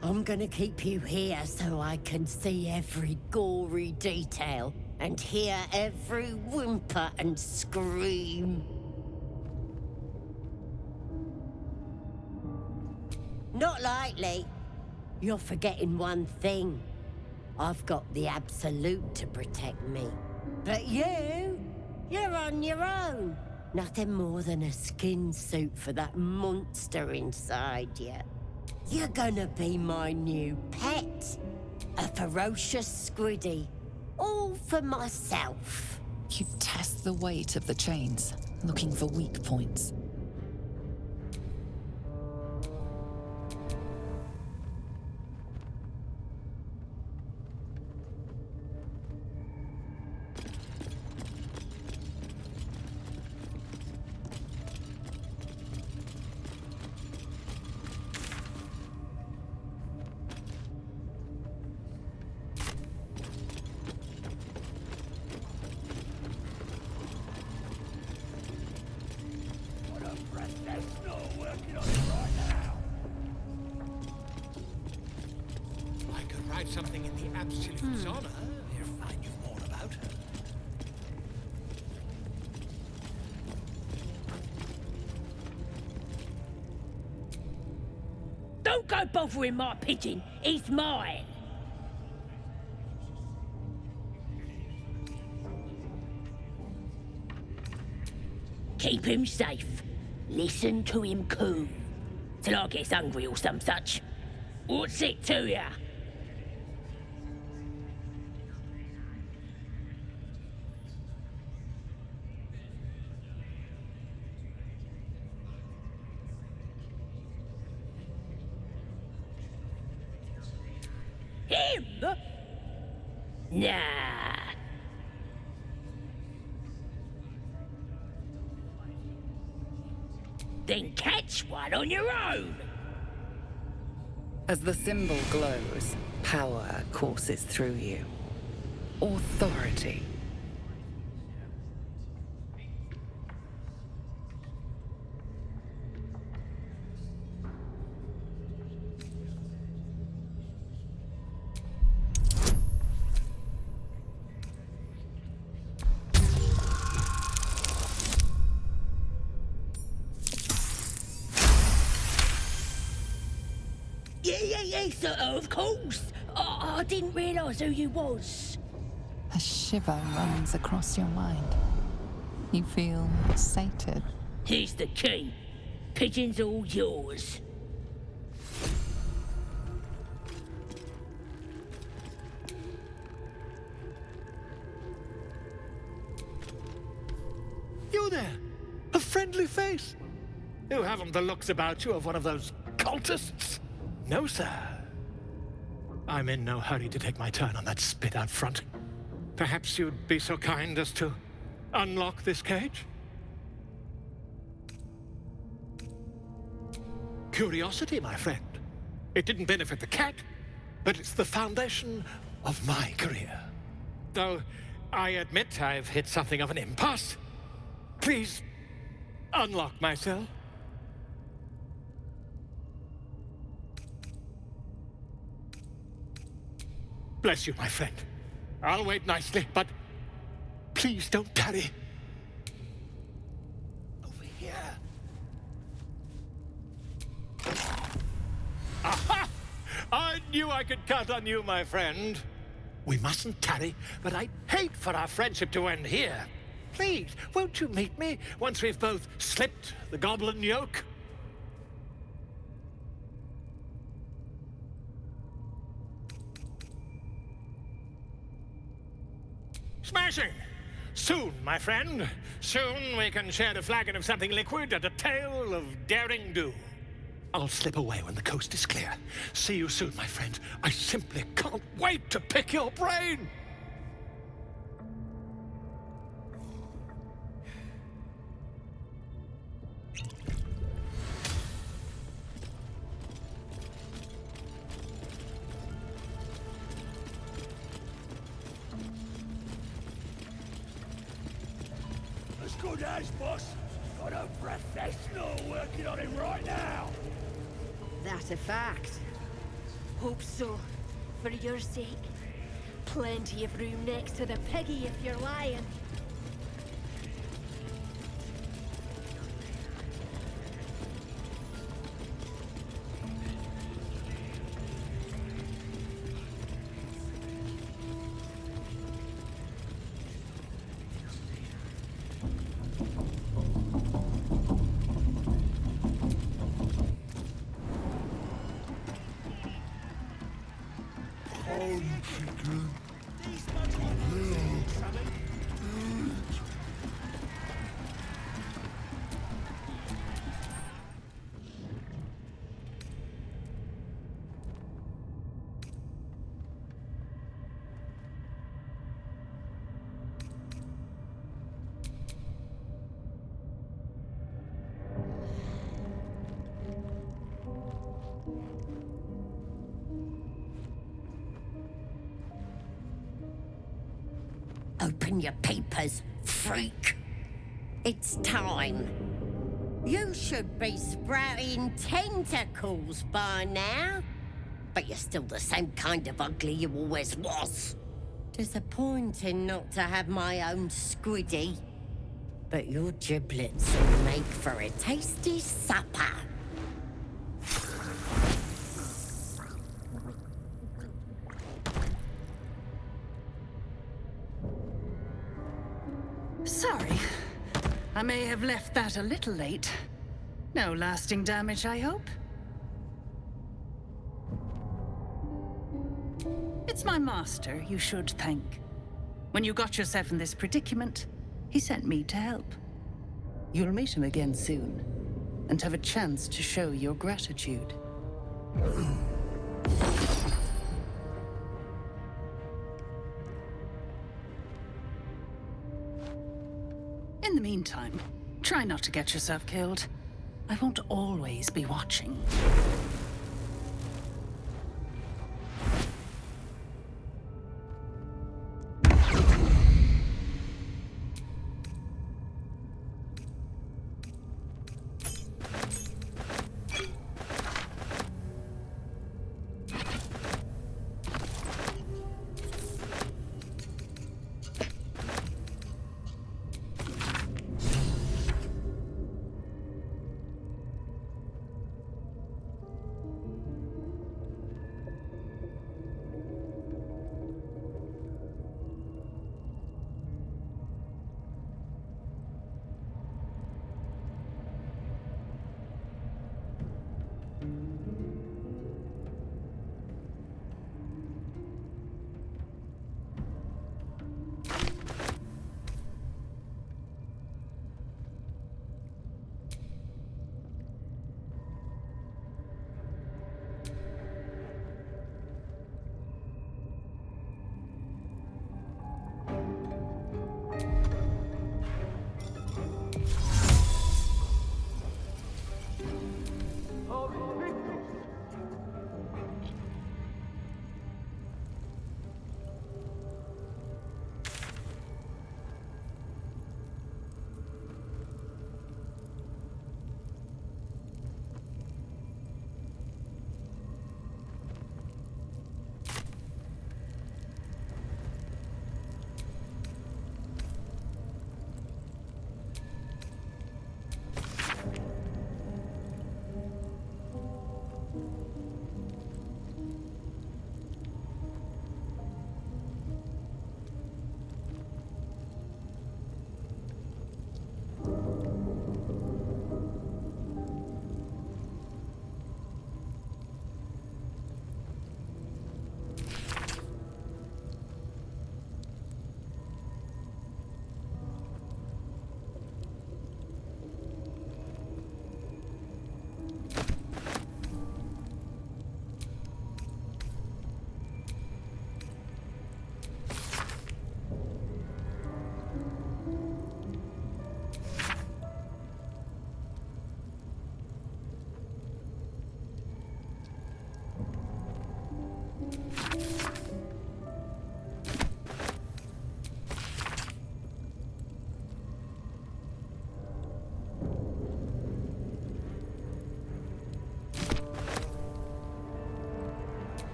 I'm gonna keep you here so I can see every gory detail and hear every whimper and scream. Not likely. You're forgetting one thing. I've got the Absolute to protect me. But you're on your own. Nothing more than a skin suit for that monster inside you. You're gonna be my new pet. A ferocious squiddy. All for myself. You test the weight of the chains, looking for weak points. hide something in the Absolute's honor if I knew more about her. Don't go bothering my pigeon. He's mine. Keep him safe. Listen to him coo. Till I gets hungry or some such. What's it to ya? Him? Nah. Then catch one on your own. As the symbol glows, power courses through you. Authority. Yes, of course. I didn't realise who you was. A shiver runs across your mind. You feel sated. Here's the key. Pigeon's all yours. You there! A friendly face! You haven't the looks about you of one of those cultists. No, sir. I'm in no hurry to take my turn on that spit out front. Perhaps you'd be so kind as to unlock this cage? Curiosity, my friend. It didn't benefit the cat, but it's the foundation of my career. Though I admit I've hit something of an impasse. Please, unlock my cell. Bless you, my friend. I'll wait nicely, but please don't tarry. Over here. Aha! I knew I could count on you, my friend. We mustn't tarry, but I'd hate for our friendship to end here. Please, won't you meet me once we've both slipped the goblin yoke? Smashing! Soon, my friend. Soon we can share a flagon of something liquid and a tale of daring do. I'll slip away when the coast is clear. See you soon, my friend. I simply can't wait to pick your brain! Good as, boss. Got a professional working on him right now. That's a fact. Hope so. For your sake. Plenty of room next to the piggy if you're lying. Open your papers, freak. It's time. You should be sprouting tentacles by now. but you're still the same kind of ugly you always was. Disappointing not to have my own squiddy. But your giblets will make for a tasty supper. Sorry. I may have left that a little late. No lasting damage, I hope? It's my master you should thank. When you got yourself in this predicament, he sent me to help. You'll meet him again soon, and have a chance to show your gratitude. In the meantime, try not to get yourself killed. I won't always be watching.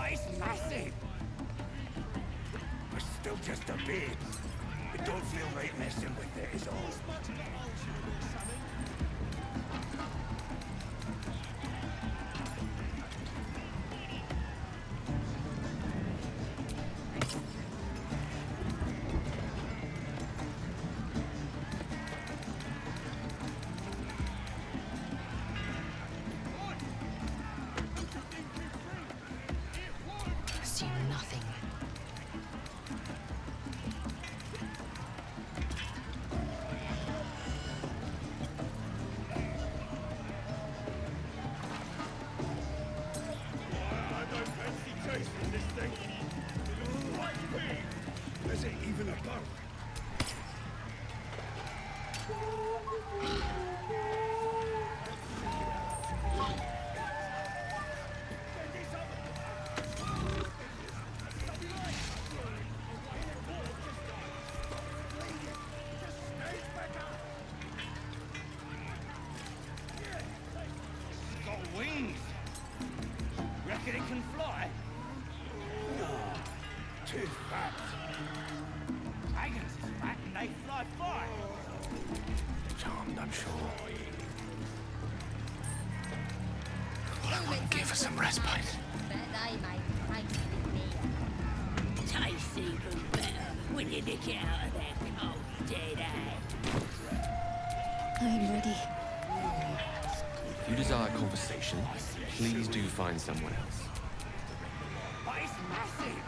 But it's massive! But still just a bit. It don't feel right messing with it, is all. Assume nothing. Is it even a bug? It's got wings. Reckon it can fly? No, too fat. Dragons is fat and they fly far. Charmed, I'm sure. All I want to give her some respite. Tastes even better when you nick it out of that cold dead eye. I'm ready. If you desire conversation, please do find someone else. But it's massive.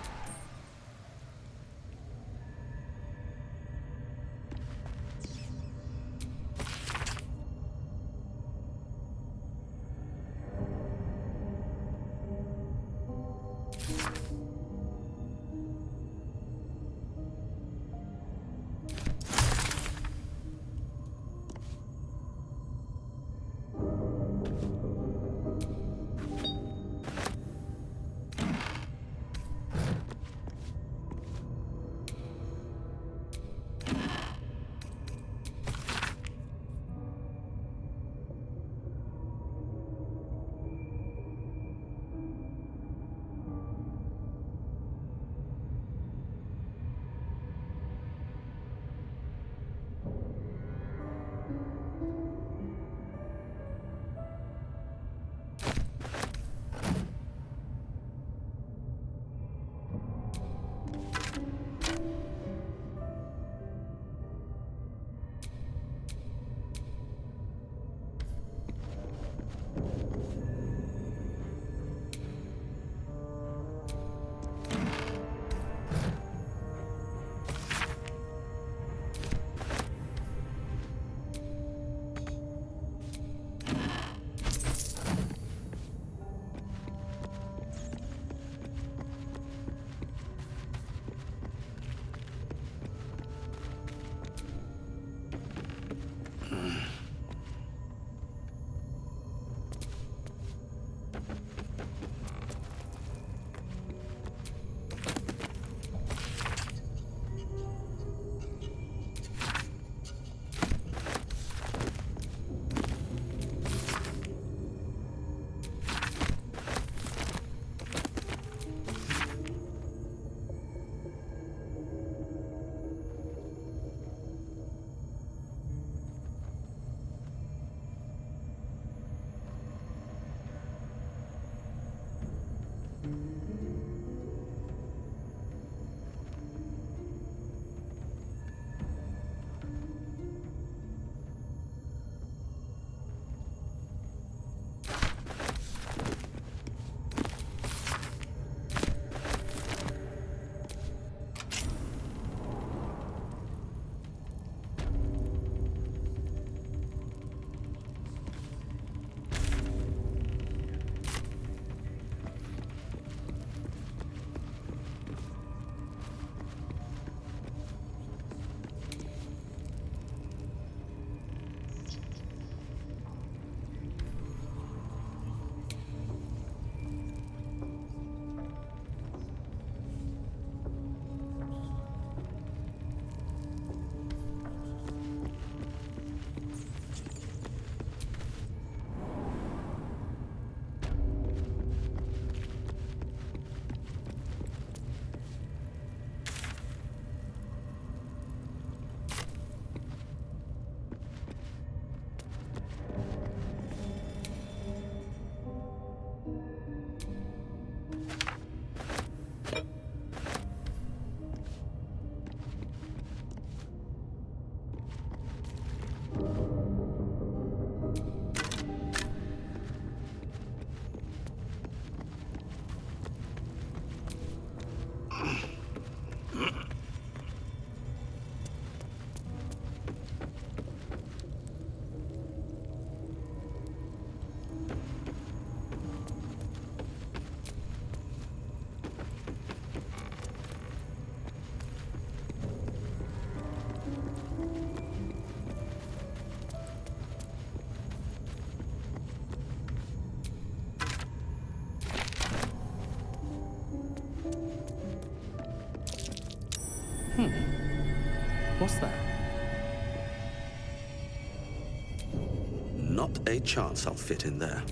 What's that? Not a chance I'll fit in there.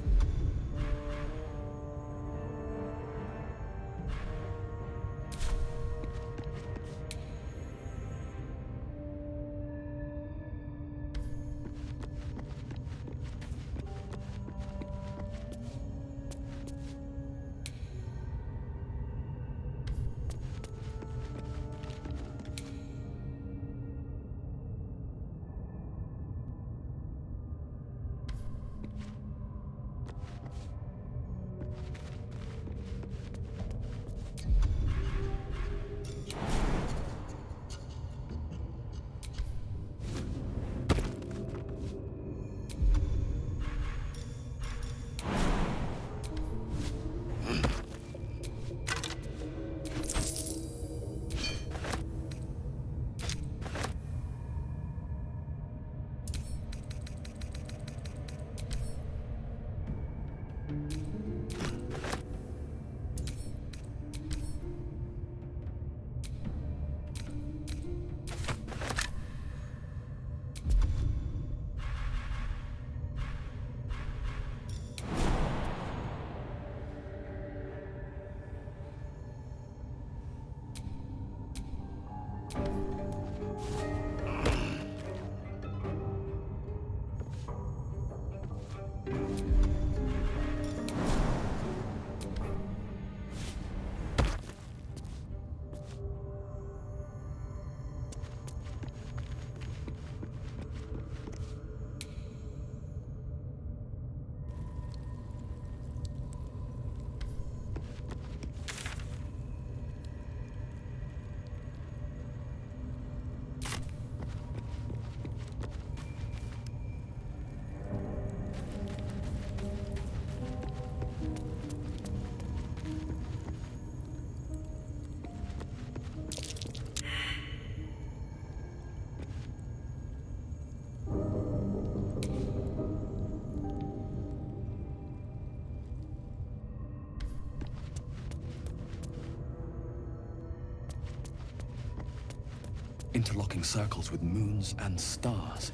Interlocking circles with moons and stars.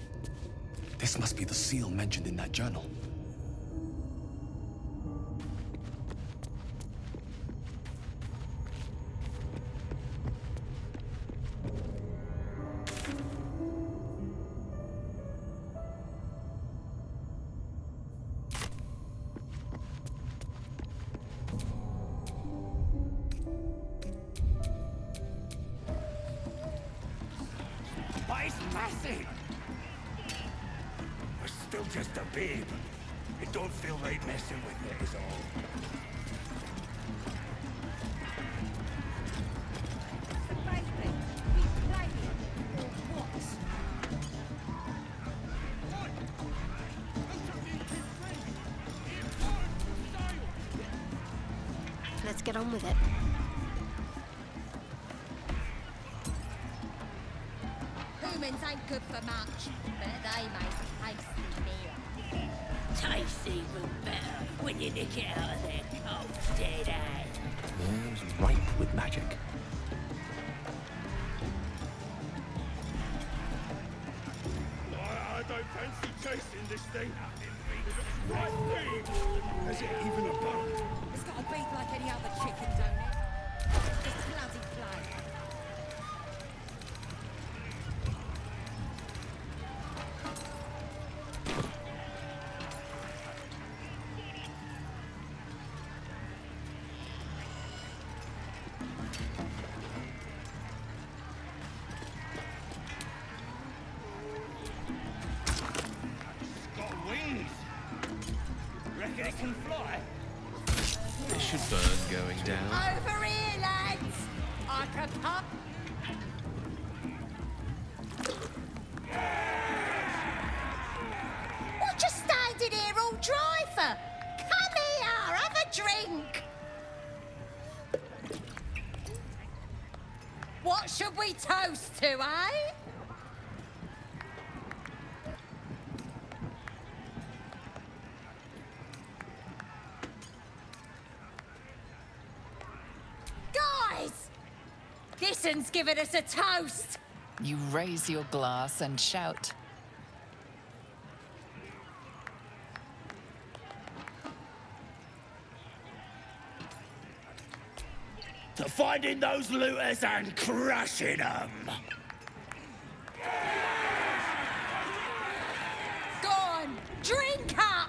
This must be the seal mentioned in that journal. But it's massive! We're still just a babe. It don't feel right messing with it, is all. Let's get on with it. Humans ain't good for much, but they make tasty meal. Tastes even better when you nick it out of their cold, dead eye. Yeah, it's ripe with magic. I don't fancy chasing this thing. It looks right big. Has it even a bone? It's got a beak like any other chicken, don't it? Just bloody flame. Reckon it can fly? It should burn going down. Over here, lads! I can pop. What you standing here all dry for? Come here, have a drink. What should we toast to, eh? This one's giving us a toast. You raise your glass and shout. To finding those looters and crushing them. Go on, drink up.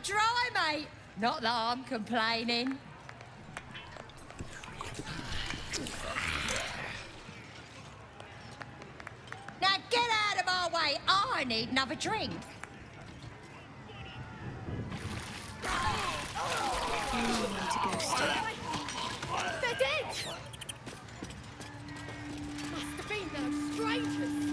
Dry, mate. Not that I'm complaining. Now get out of my way. I need another drink. They're dead. Must have been those strangers.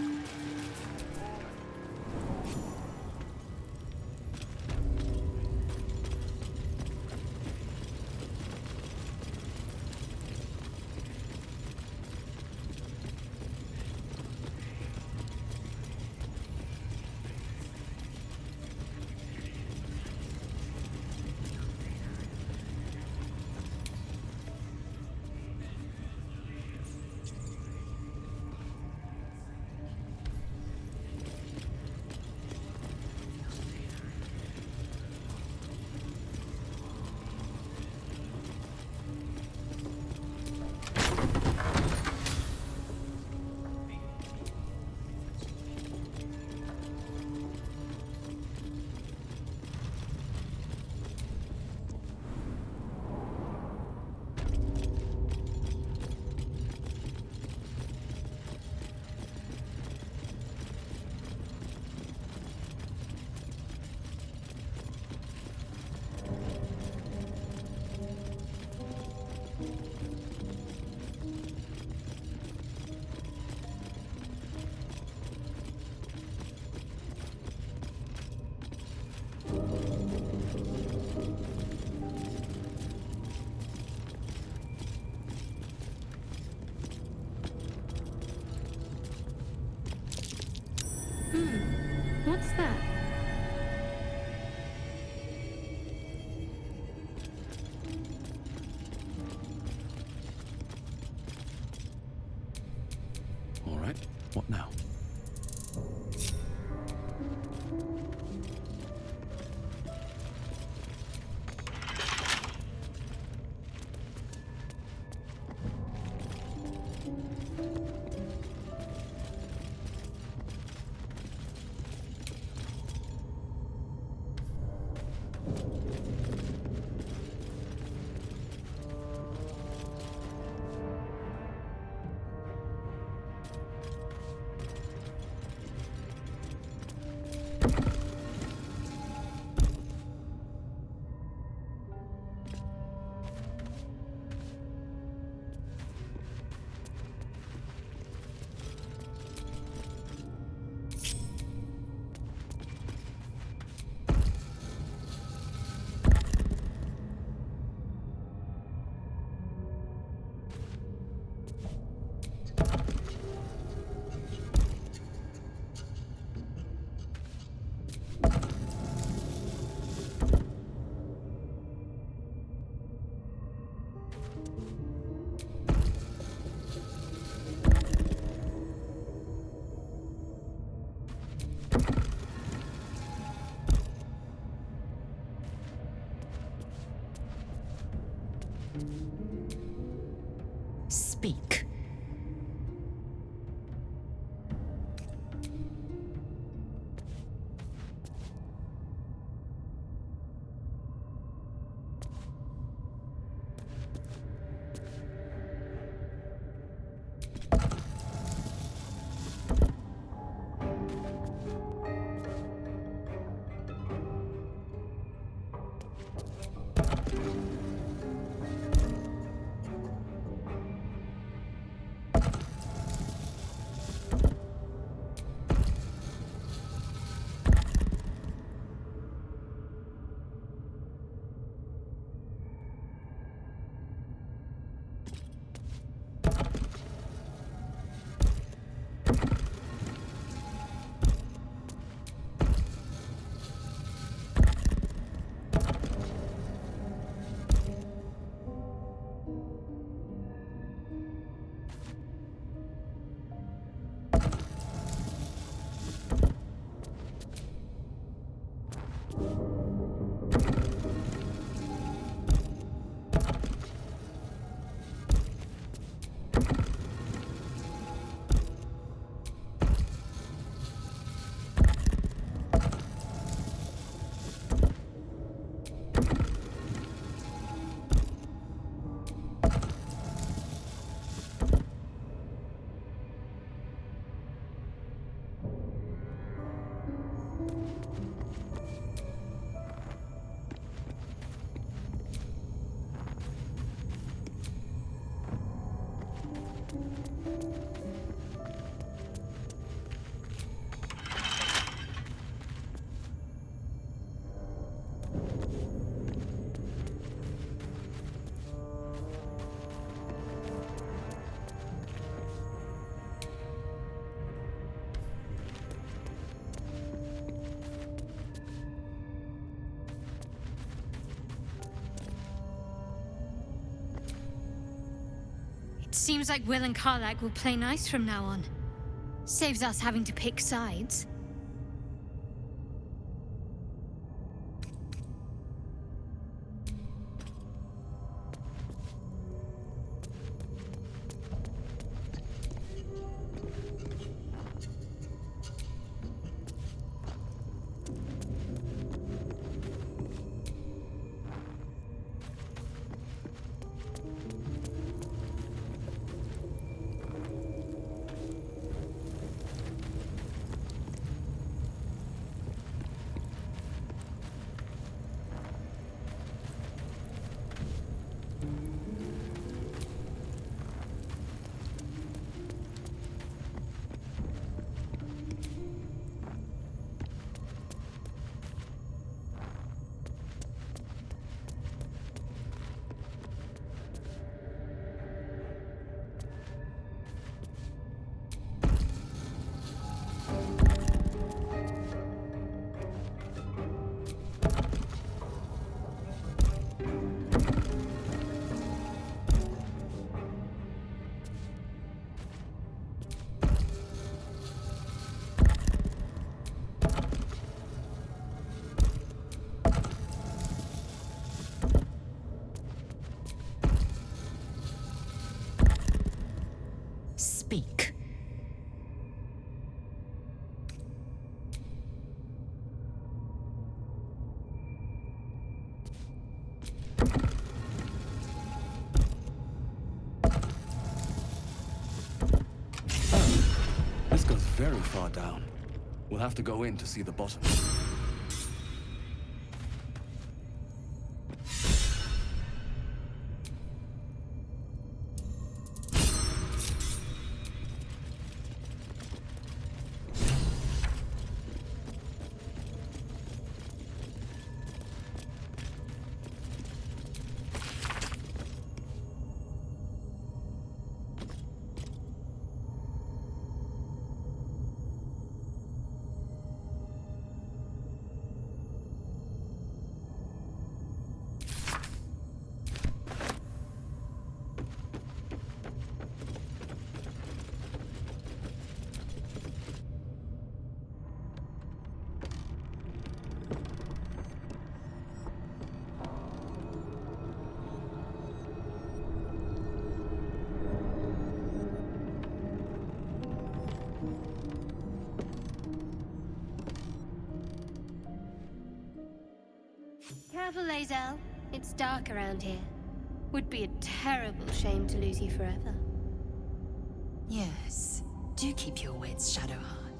What's that? All right, what now? Speak. Seems like Will and Karlach will play nice from now on. Saves us having to pick sides. Speak. This goes very far down. We'll have to go in to see the bottom. Careful, Leal. It's dark around here. Would be a terrible shame to lose you forever. Yes, do keep your wits, Shadowheart.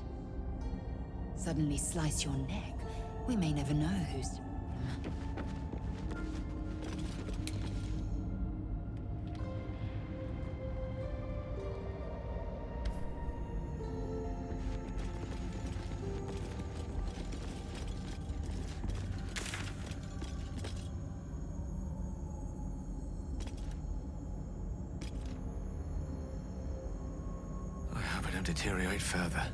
Suddenly slice your neck, we may never know who's... Deteriorate further.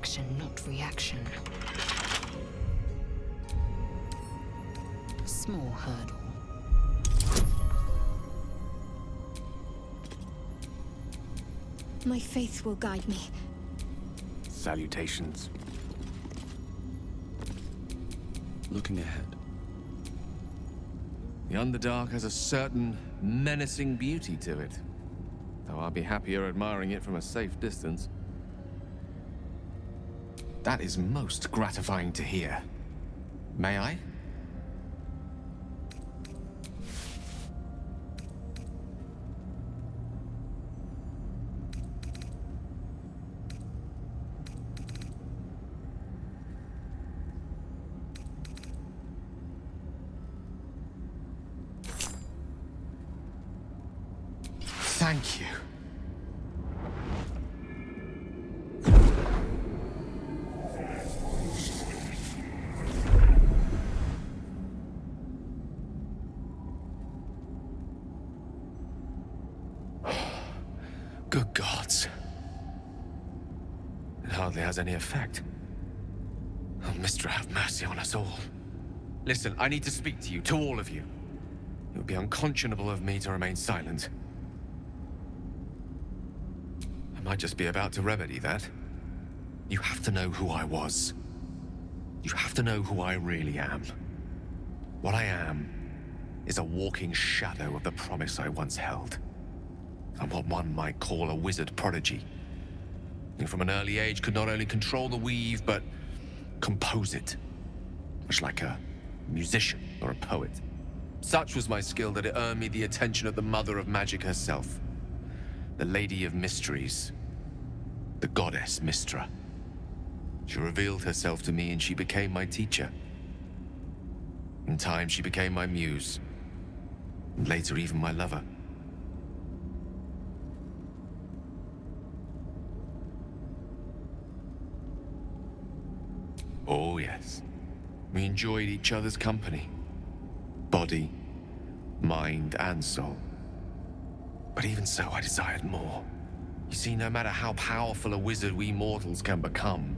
action, not reaction. Small hurdle. My faith will guide me. Salutations. Looking ahead. The Underdark has a certain menacing beauty to it, though I'll be happier admiring it from a safe distance. That is most gratifying to hear. May I? Thank you. Good gods. It hardly has any effect. Oh, Mistra, have mercy on us all. Listen, I need to speak to you, to all of you. It would be unconscionable of me to remain silent. I might just be about to remedy that. You have to know who I was. You have to know who I really am. What I am is a walking shadow of the promise I once held. I'm what one might call a wizard prodigy. Who from an early age could not only control the weave, but compose it. Much like a musician or a poet. Such was my skill that it earned me the attention of the mother of magic herself. The Lady of Mysteries. The goddess Mistra. She revealed herself to me and she became my teacher. In time, she became my muse. And later, even my lover. Oh, yes. We enjoyed each other's company. Body, mind, and soul. But even so, I desired more. You see, no matter how powerful a wizard we mortals can become,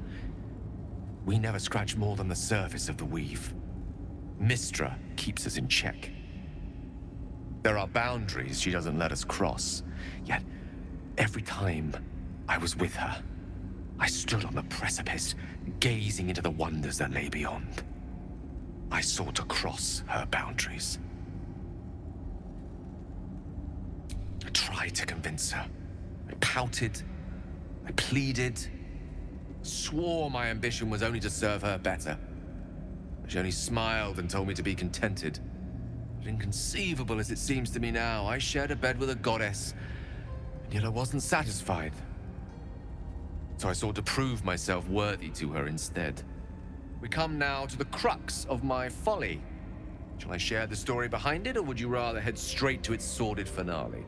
we never scratch more than the surface of the weave. Mistra keeps us in check. There are boundaries she doesn't let us cross, yet every time I was with her, I stood on the precipice, gazing into the wonders that lay beyond. I sought to cross her boundaries. I tried to convince her. I pouted. I pleaded. Swore my ambition was only to serve her better. She only smiled and told me to be contented. But inconceivable as it seems to me now, I shared a bed with a goddess, and yet I wasn't satisfied. So I sought to prove myself worthy to her instead. We come now to the crux of my folly. Shall I share the story behind it, or would you rather head straight to its sordid finale?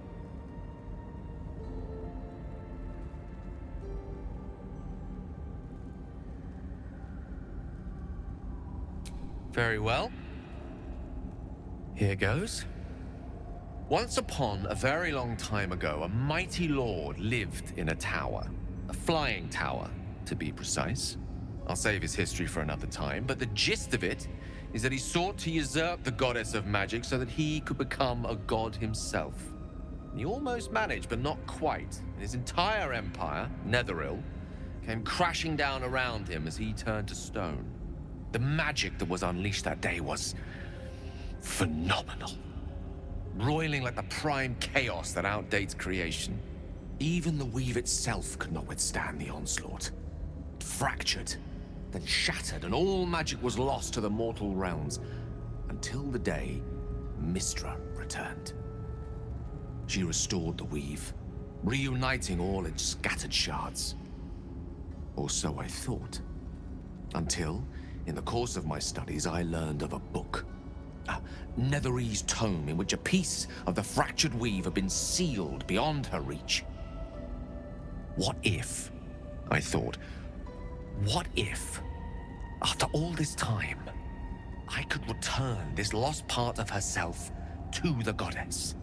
Very well. Here goes. Once upon a very long time ago, a mighty lord lived in a tower. A flying tower, to be precise. I'll save his history for another time, but the gist of it is that he sought to usurp the goddess of magic so that he could become a god himself. And he almost managed, but not quite. And his entire empire, Netheril, came crashing down around him as he turned to stone. The magic that was unleashed that day was phenomenal. Roiling like the prime chaos that outdates creation. Even the weave itself could not withstand the onslaught. It fractured, then shattered, and all magic was lost to the mortal realms, until the day Mistra returned. She restored the weave, reuniting all its scattered shards. Or so I thought. Until, in the course of my studies, I learned of a book. A Netherese tome in which a piece of the fractured weave had been sealed beyond her reach. What if, I thought, what if, after all this time, I could return this lost part of herself to the goddess?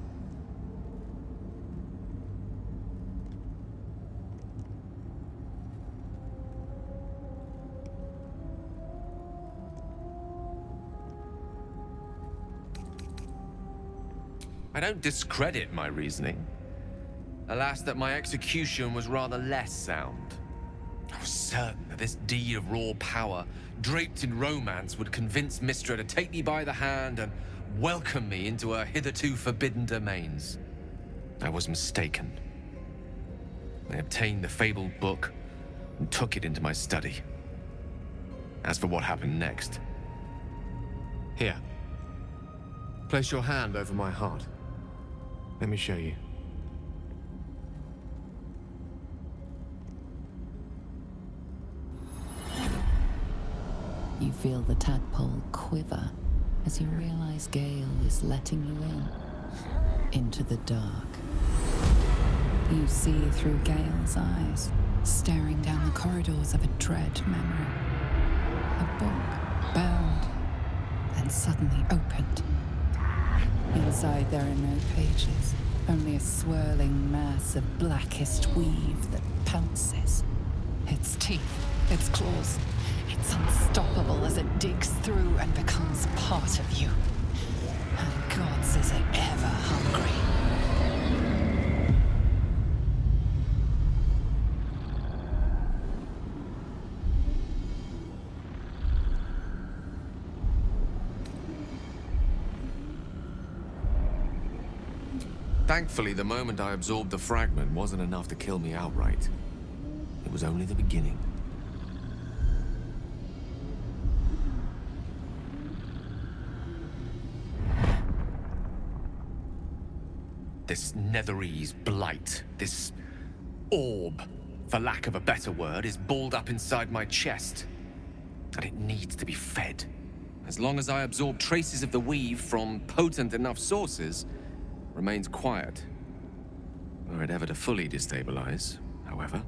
I don't discredit my reasoning. Alas, that my execution was rather less sound. I was certain that this deed of raw power, draped in romance, would convince Mistra to take me by the hand and welcome me into her hitherto forbidden domains. I was mistaken. I obtained the fabled book and took it into my study. As for what happened next... Here. Place your hand over my heart. Let me show you. You feel the tadpole quiver as you realize Gale is letting you into the dark. You see through Gale's eyes, staring down the corridors of a dread memory. A book, bound, and suddenly opened. Inside there are no pages, only a swirling mass of blackest weave that pounces. Its teeth, its claws, it's unstoppable as it digs through and becomes part of you. And gods, is it ever hungry. Thankfully, the moment I absorbed the fragment wasn't enough to kill me outright. It was only the beginning. This Netherese blight, this orb, for lack of a better word, is balled up inside my chest. And it needs to be fed. As long as I absorb traces of the weave from potent enough sources, remains quiet. Were it ever to fully destabilize, however.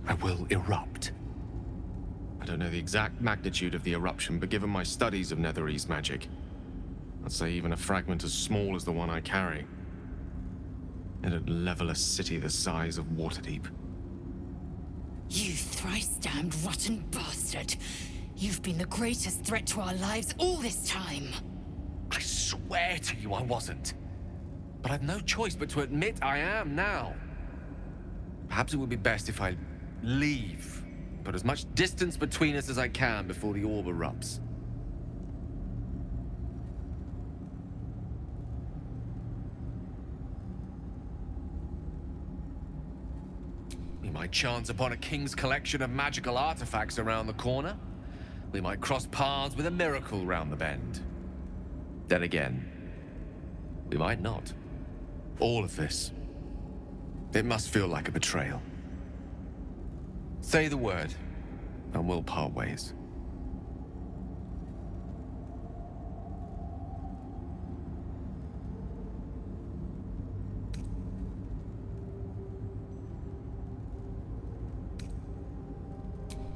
I will erupt. I don't know the exact magnitude of the eruption, but given my studies of Netherese magic, I'd say even a fragment as small as the one I carry, it'd level a city the size of Waterdeep. You thrice-damned rotten bastard! You've been the greatest threat to our lives all this time! I swear to you I wasn't. But I've no choice but to admit I am now. Perhaps it would be best if I leave. Put as much distance between us as I can before the orb erupts. We might chance upon a king's collection of magical artifacts around the corner. We might cross paths with a miracle round the bend. Then again, we might not. All of this, it must feel like a betrayal. Say the word, and we'll part ways.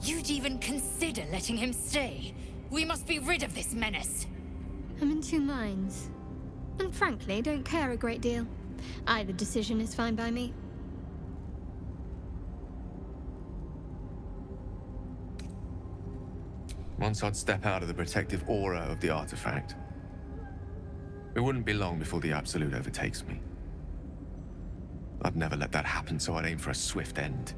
You'd even consider letting him stay? We must be rid of this menace. I'm in two minds. And frankly, don't care a great deal. Either decision is fine by me. Once I'd step out of the protective aura of the artifact, it wouldn't be long before the absolute overtakes me. I'd never let that happen, so I'd aim for a swift end.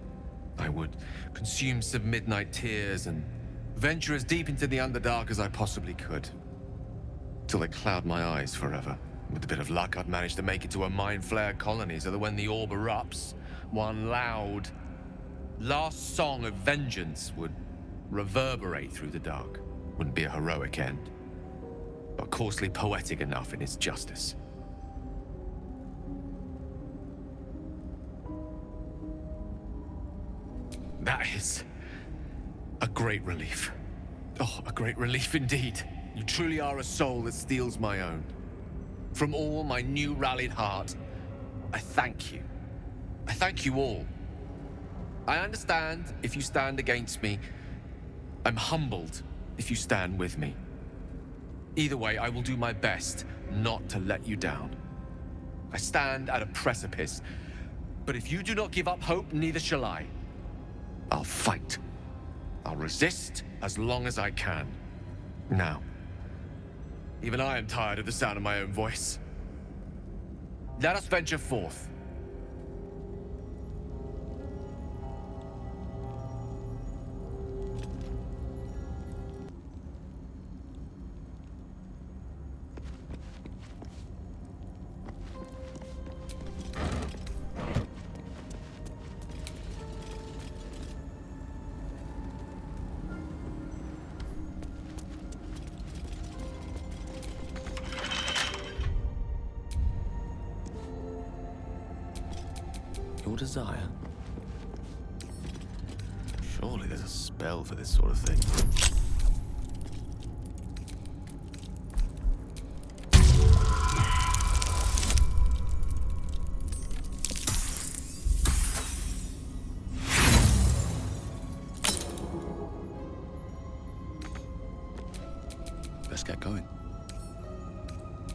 I would consume some midnight tears and venture as deep into the Underdark as I possibly could. Till they cloud my eyes forever. With a bit of luck, I'd manage to make it to a mind flare colony so that when the orb erupts, one loud, last song of vengeance would reverberate through the dark. Wouldn't be a heroic end, but coarsely poetic enough in its justice. That is a great relief. Oh, a great relief indeed. You truly are a soul that steals my own. From all my new rallied heart, I thank you. I thank you all. I understand if you stand against me. I'm humbled if you stand with me. Either way, I will do my best not to let you down. I stand at a precipice, But if you do not give up hope, neither shall I. I'll fight. I'll resist as long as I can. Now, even I am tired of the sound of my own voice. Let us venture forth. Your desire? Surely there's a spell for this sort of thing. Let's get going.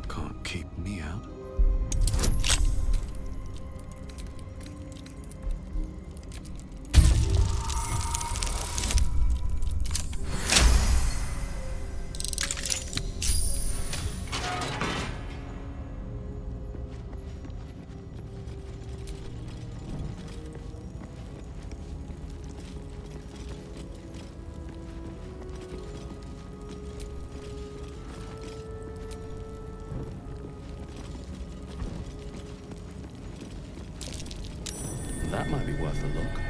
Can't keep me out. That might be worth a look.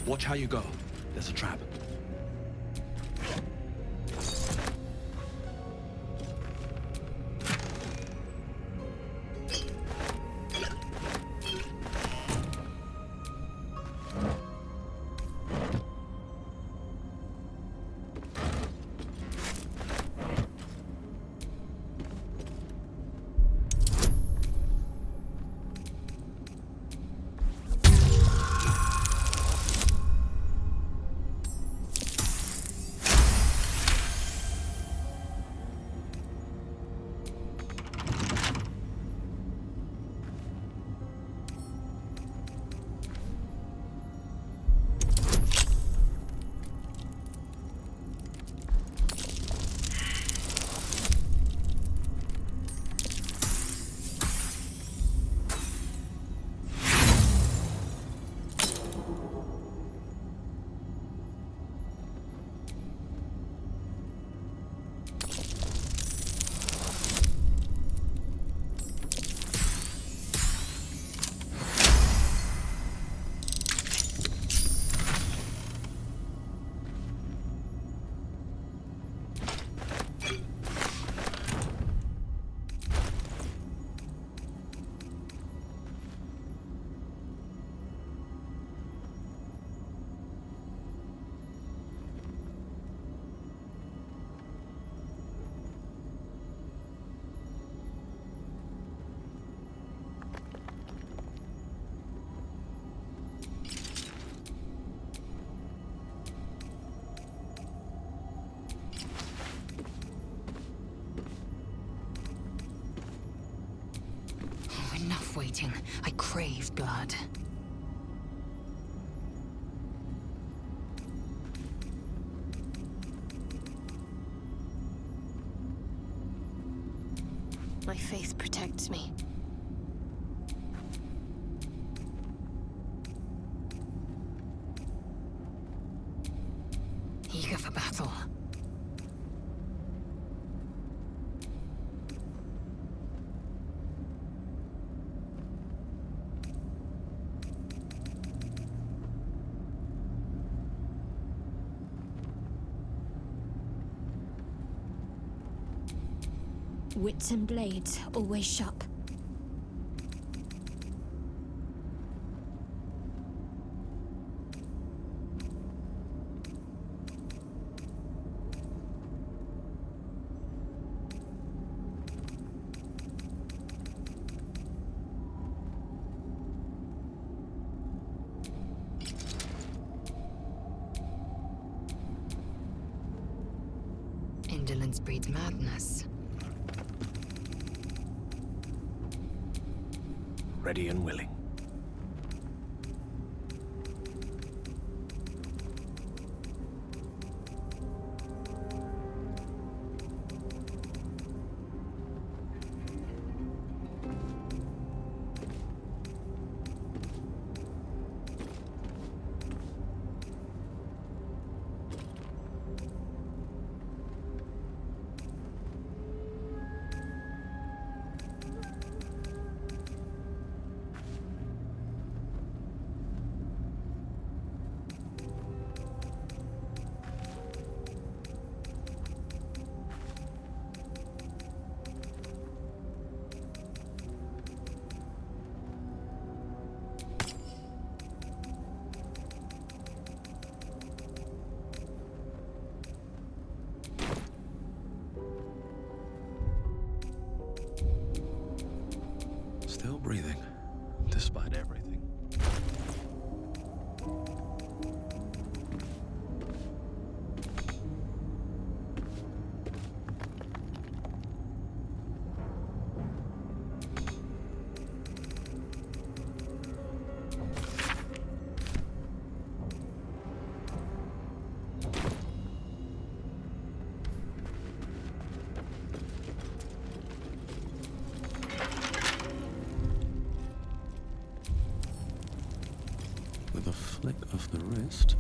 Watch how you go. There's a trap. Enough waiting. I crave blood. My faith protects me. Eager for battle. Wits and blades, always sharp. Indolence breeds madness. Ready and willing. Still breathing, despite everything. With a flick of the wrist.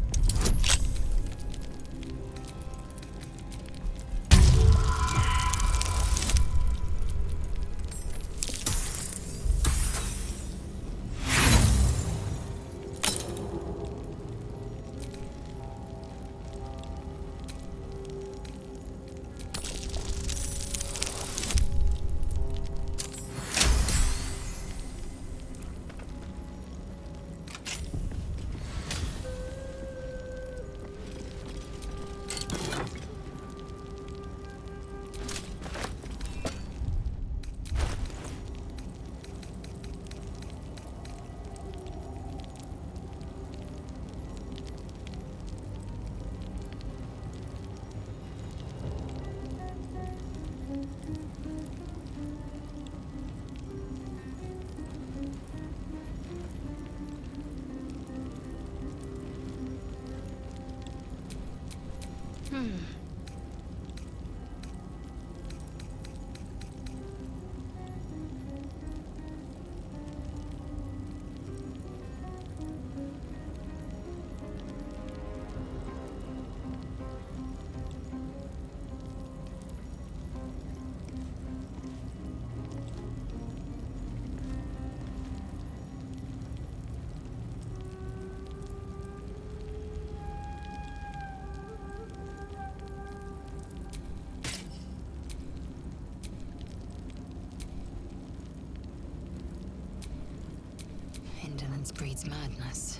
Indolence breeds madness.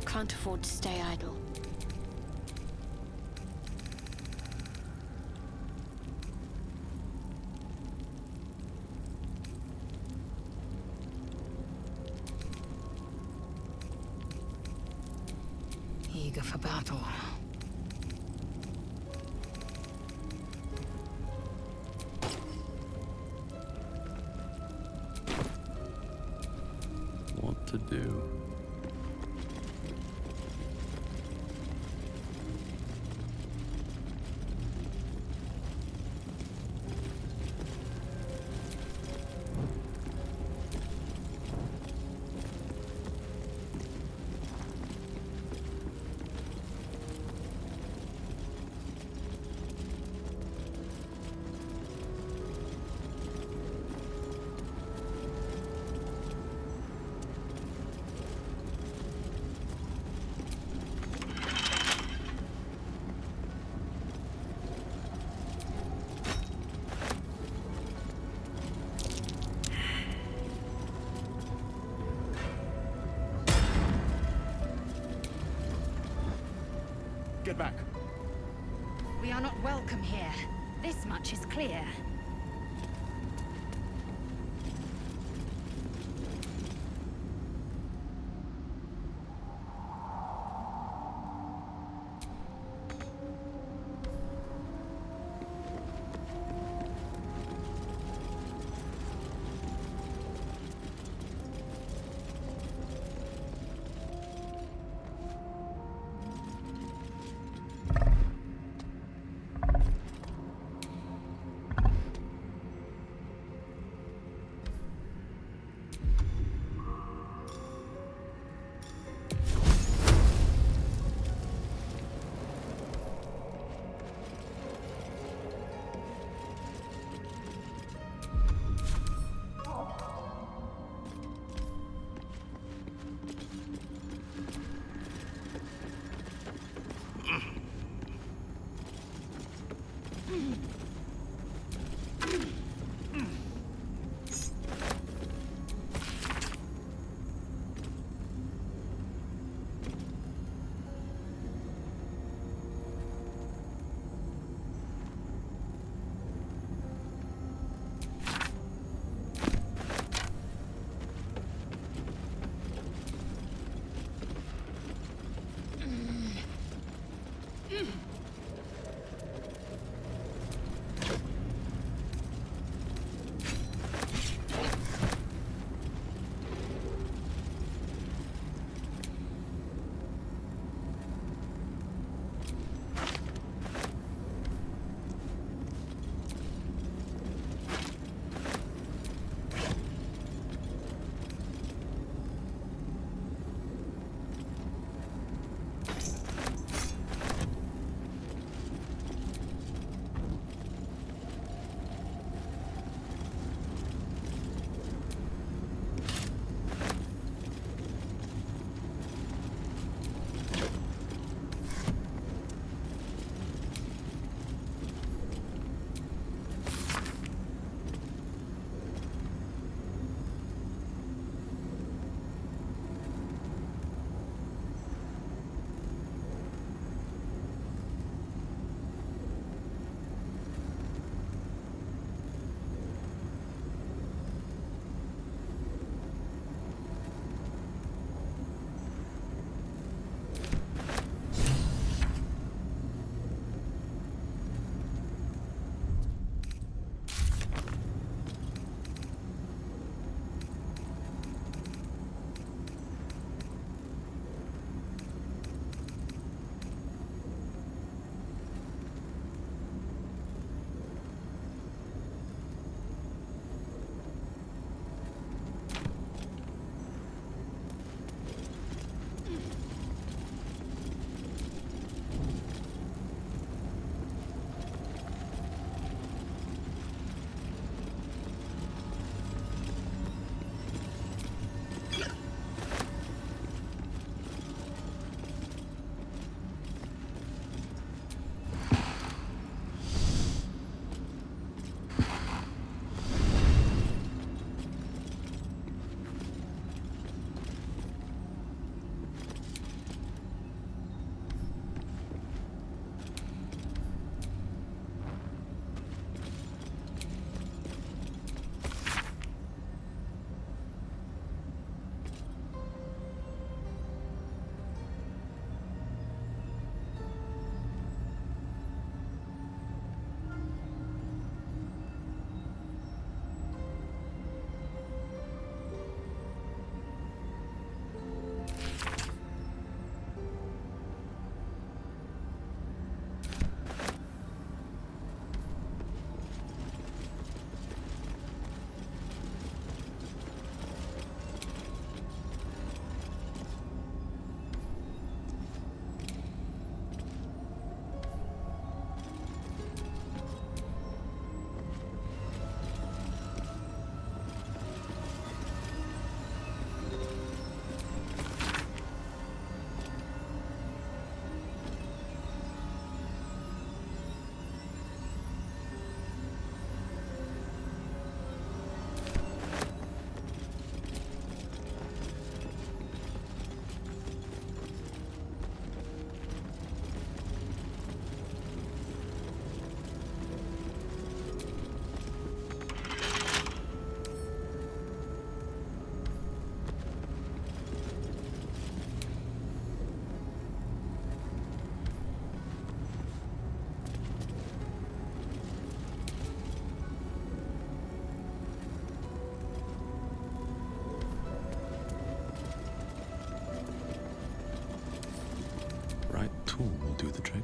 Can't afford to stay idle. Eager for battle. What to do? get back. We are not welcome here. This much is clear. tool will do the trick.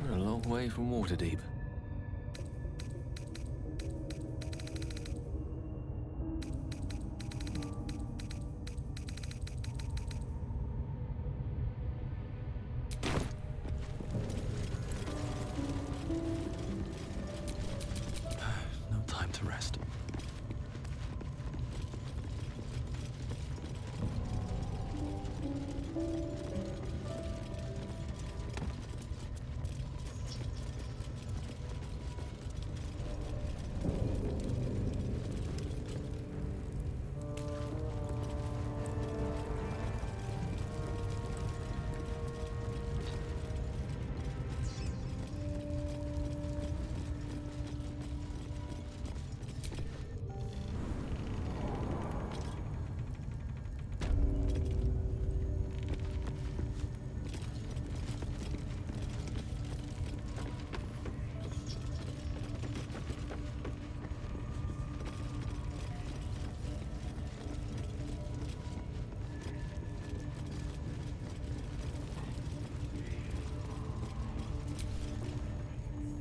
We're a long way from Waterdeep. No time to rest.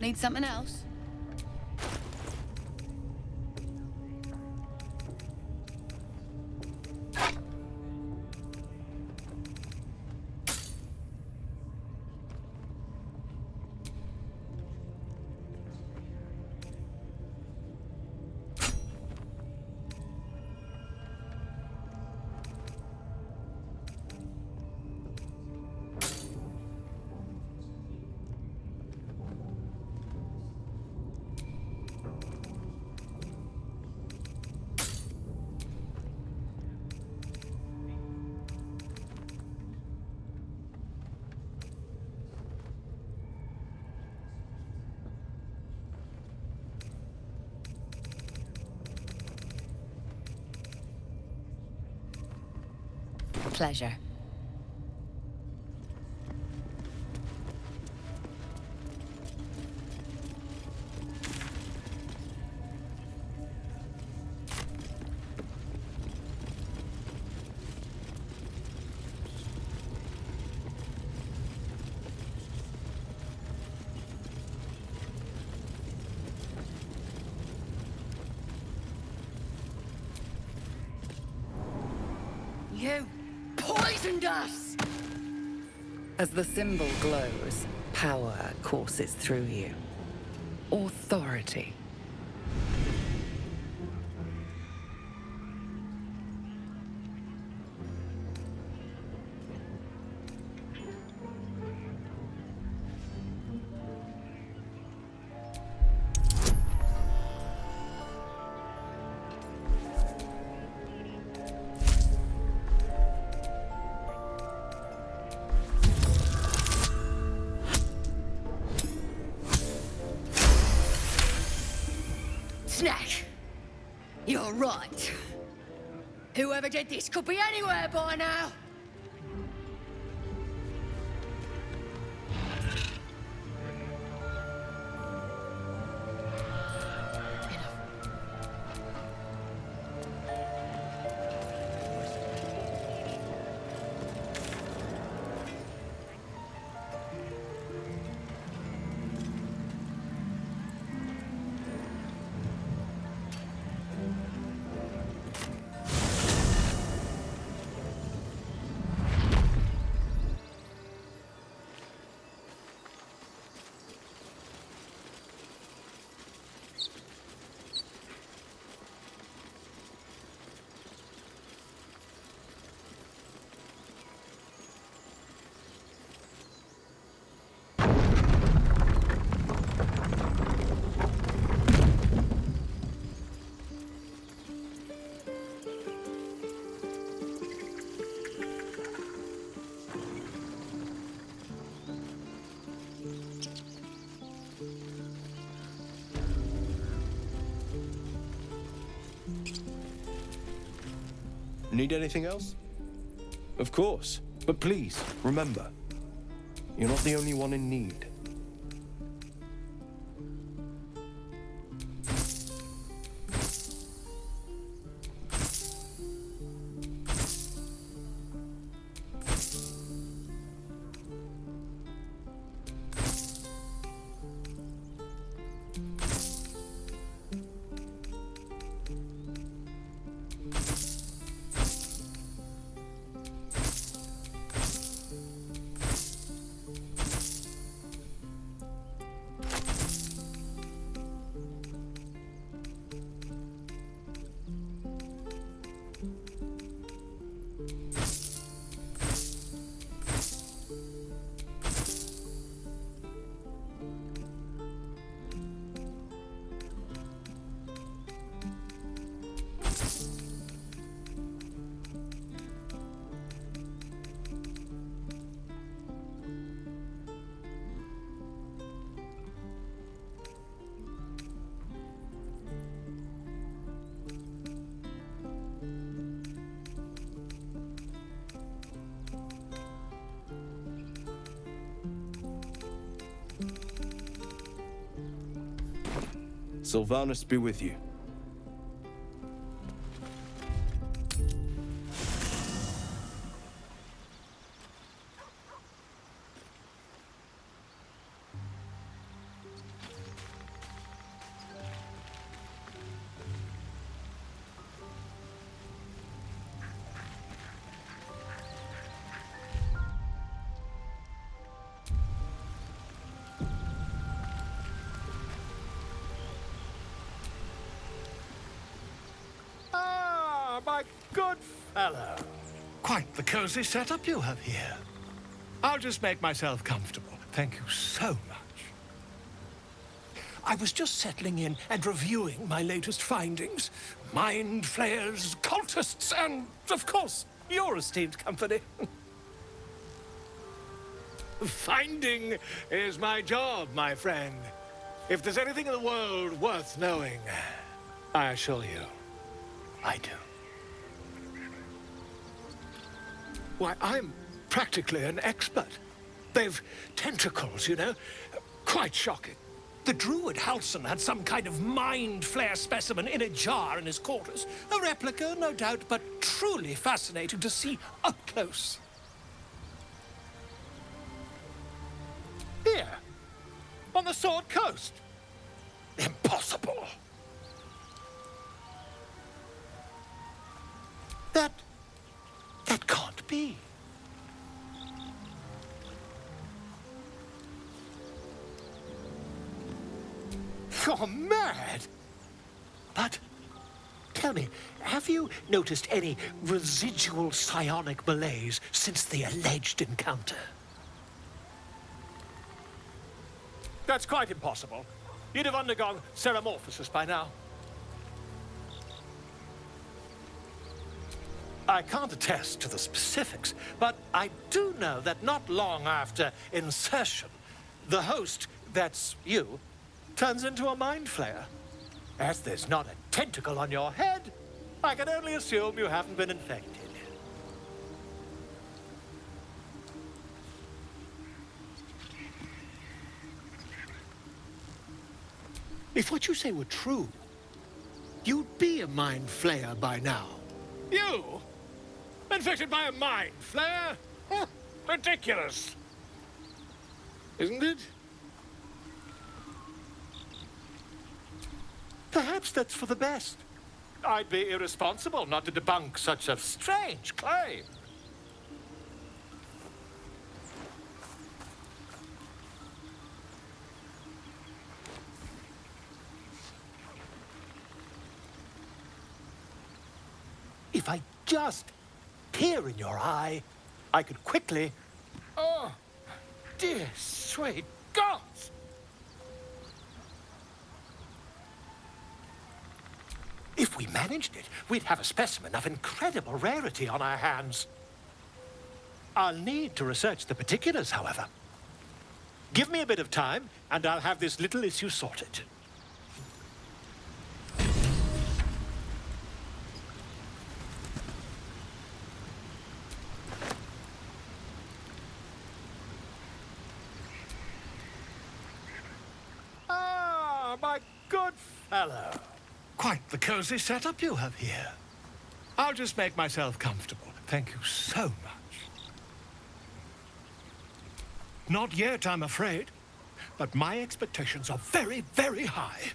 Need something else? Pleasure. You poisoned us! As the symbol glows, power courses through you. Authority. Snack! You're right. Whoever did this could be anywhere by now. Need anything else? Of course. But please, remember, you're not the only one in need. Sylvanus be with you. My good fellow. Quite the cozy setup you have here. I'll just make myself comfortable. Thank you so much. I was just settling in and reviewing my latest findings. Mind flayers, cultists, and, of course, your esteemed company. Finding is my job, my friend. If there's anything in the world worth knowing, I assure you, I do. Why, I'm practically an expert. They've tentacles, you know? Quite shocking. The druid Halson had some kind of mind flare specimen in a jar in his quarters. A replica, no doubt, but truly fascinating to see up close. Here, on the Sword Coast. Impossible. That can't be. You're mad. But tell me, have you noticed any residual psionic malaise since the alleged encounter? That's quite impossible. You'd have undergone ceramorphosis by now. I can't attest to the specifics, but I do know that not long after insertion, the host, that's you, turns into a mind flayer. As there's not a tentacle on your head, I can only assume you haven't been infected. If what you say were true, you'd be a mind flayer by now. You? Infected by a mind flayer? Ridiculous. Isn't it? Perhaps that's for the best. I'd be irresponsible not to debunk such a strange claim. If I just peer in your eye, I could quickly... Oh, dear sweet gods! If we managed it, we'd have a specimen of incredible rarity on our hands. I'll need to research the particulars, however. Give me a bit of time, and I'll have this little issue sorted. Ah, my good fellow. Quite the cozy setup you have here. I'll just make myself comfortable. Thank you so much. Not yet, I'm afraid. But my expectations are very, very high.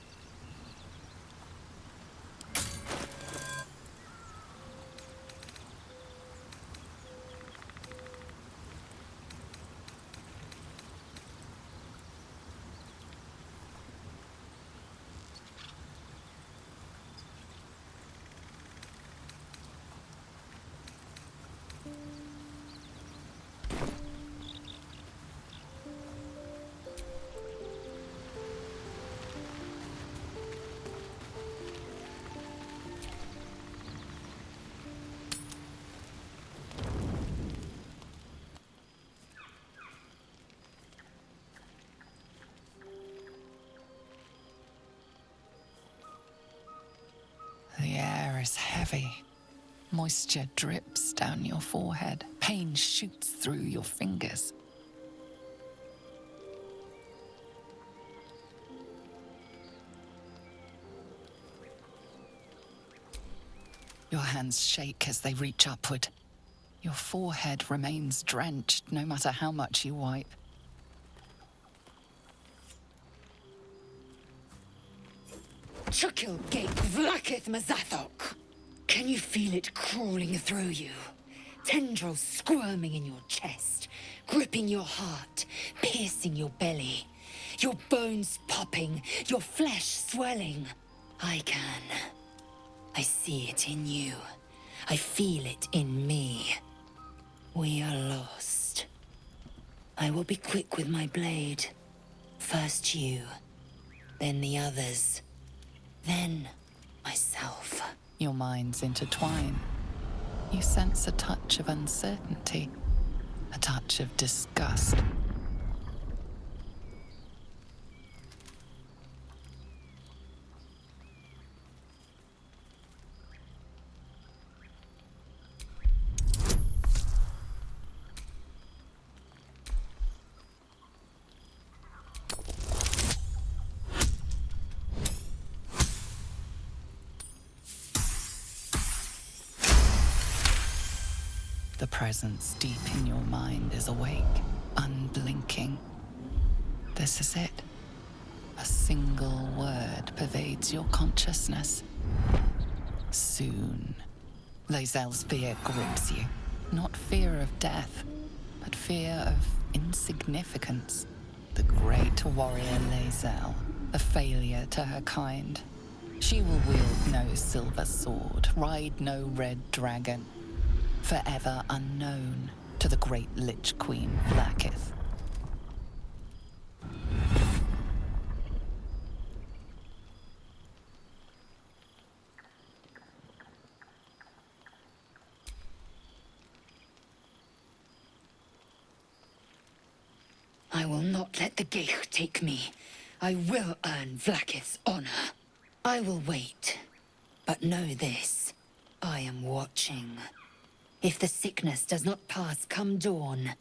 The air is heavy. Moisture drips down your forehead. Pain shoots through your fingers. Your hands shake as they reach upward. Your forehead remains drenched no matter how much you wipe. Chukil gate vlaketh mazathok. Can you feel it crawling through you? Tendrils squirming in your chest, gripping your heart, piercing your belly. Your bones popping, your flesh swelling. I can. I see it in you. I feel it in me. We are lost. I will be quick with my blade. First you, then the others. Then, myself. Your minds intertwine. You sense a touch of uncertainty, a touch of disgust. The presence deep in your mind is awake, unblinking. This is it. A single word pervades your consciousness. Soon. Leal's fear grips you. Not fear of death, but fear of insignificance. The great warrior Leal, a failure to her kind. She will wield no silver sword, ride no red dragon. Forever unknown to the great Lich Queen Vlakith. I will not let the Geich take me. I will earn Vlakith's honor. I will wait. But know this, I am watching. If the sickness does not pass come dawn,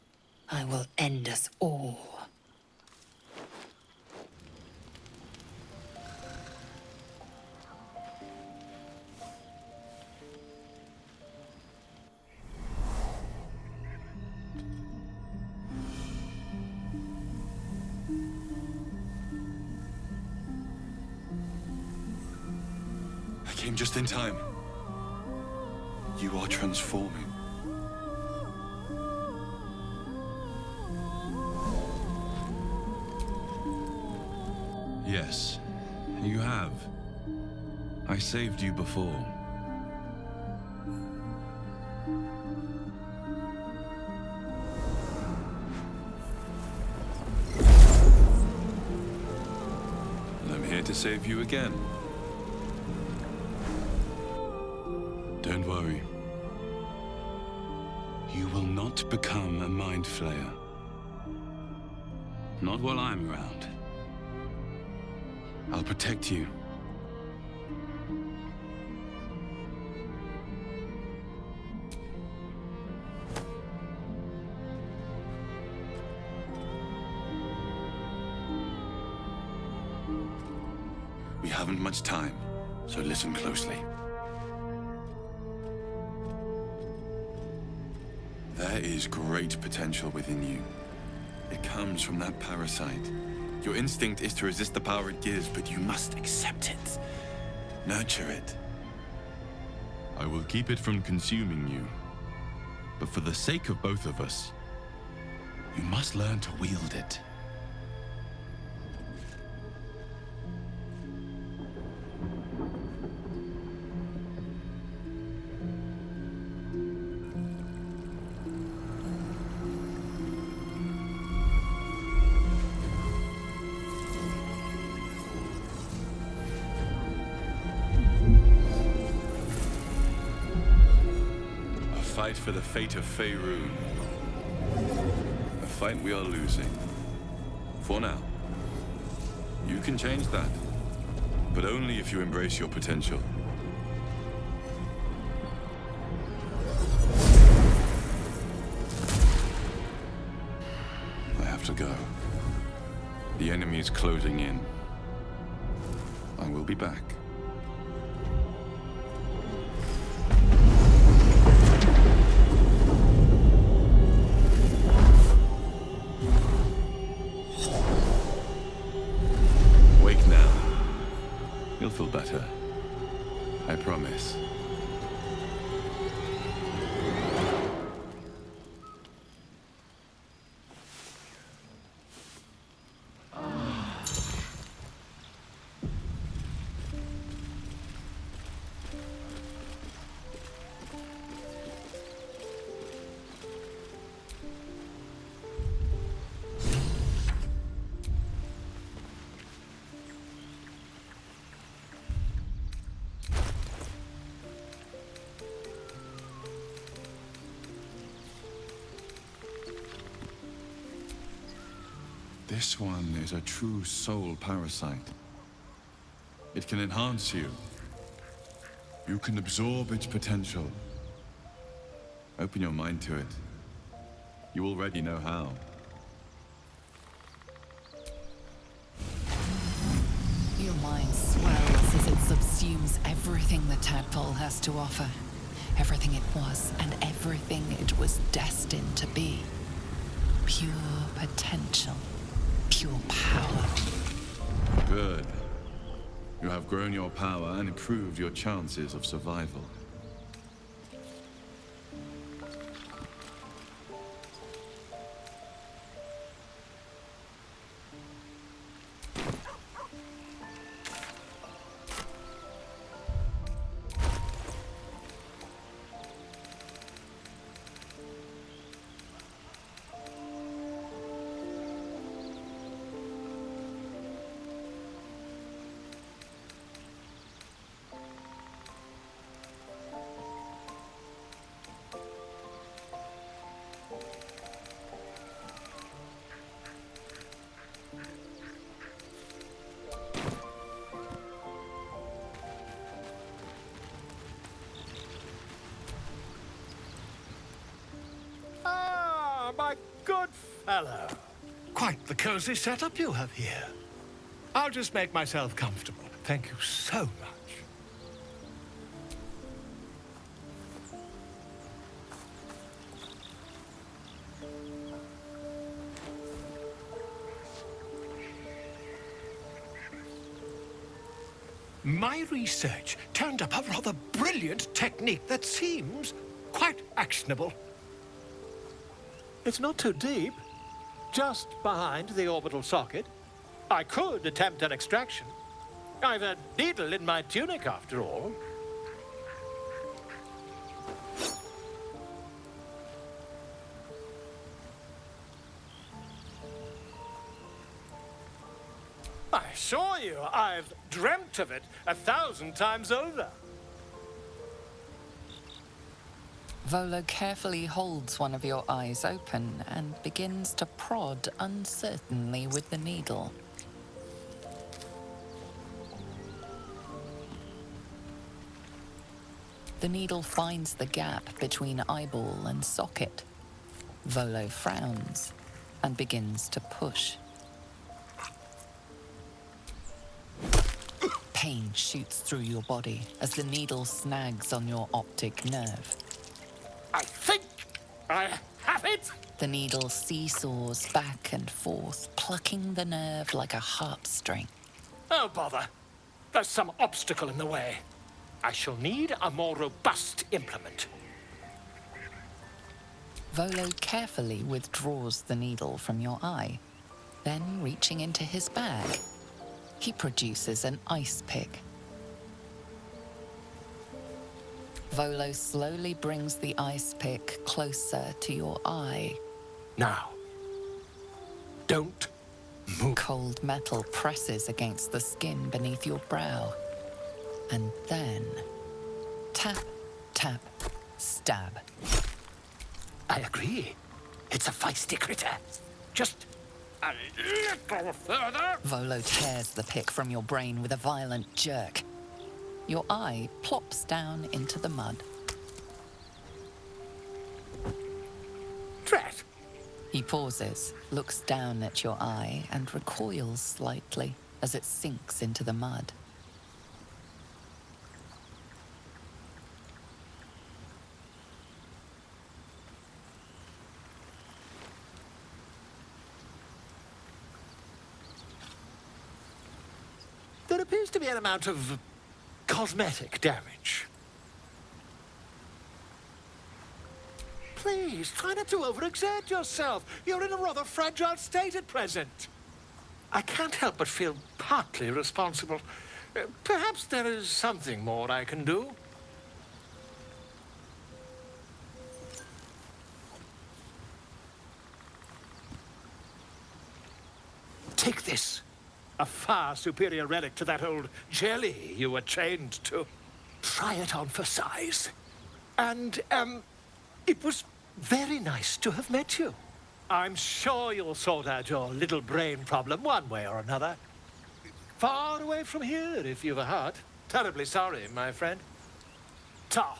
I will end us all. I came just in time. You are transforming. Yes, you have. I saved you before. And I'm here to save you again. Don't worry. You will not become a mind flayer. Not while I'm around. I'll protect you. We haven't much time, so listen closely. There is great potential within you. It comes from that parasite. Your instinct is to resist the power it gives, but you must accept it. Nurture it. I will keep it from consuming you. But for the sake of both of us, you must learn to wield it. Fight for the fate of Faerun. A fight we are losing. For now. You can change that. But only if you embrace your potential. I have to go. The enemy is closing in. I will be back. You'll feel better. I promise. This one is a true soul parasite. It can enhance you. You can absorb its potential. Open your mind to it. You already know how. Your mind swells as it subsumes everything the tadpole has to offer. Everything it was and everything it was destined to be. Pure potential. Pure power. Good. You have grown your power and improved your chances of survival. good fellow. Quite the cozy setup you have here. I'll just make myself comfortable. Thank you so much. My research turned up a rather brilliant technique that seems quite actionable. It's not too deep, just behind the orbital socket. I could attempt an extraction. I've a needle in my tunic, after all. I assure you, I've dreamt of it 1,000 times over. Volo carefully holds one of your eyes open and begins to prod uncertainly with the needle. The needle finds the gap between eyeball and socket. Volo frowns and begins to push. Pain shoots through your body as the needle snags on your optic nerve. I think I have it! The needle seesaws back and forth, plucking the nerve like a heartstring. Oh, bother. There's some obstacle in the way. I shall need a more robust implement. Volo carefully withdraws the needle from your eye. Then, reaching into his bag, he produces an ice pick. Volo slowly brings the ice pick closer to your eye. Now, don't move. Cold metal presses against the skin beneath your brow. And then, tap, tap, stab. I agree. It's a feisty critter. Just a little further. Volo tears the pick from your brain with a violent jerk. Your eye plops down into the mud. Drat! He pauses, looks down at your eye, and recoils slightly as it sinks into the mud. There appears to be an amount of cosmetic damage. Please, try not to overexert yourself. You're in a rather fragile state at present. I can't help but feel partly responsible. Perhaps there is something more I can do. Take this. A far superior relic to that old jelly you were chained to. Try it on for size. And, it was very nice to have met you. I'm sure you'll sort out your little brain problem one way or another. Far away from here, if you've a heart. Terribly sorry, my friend. Ta.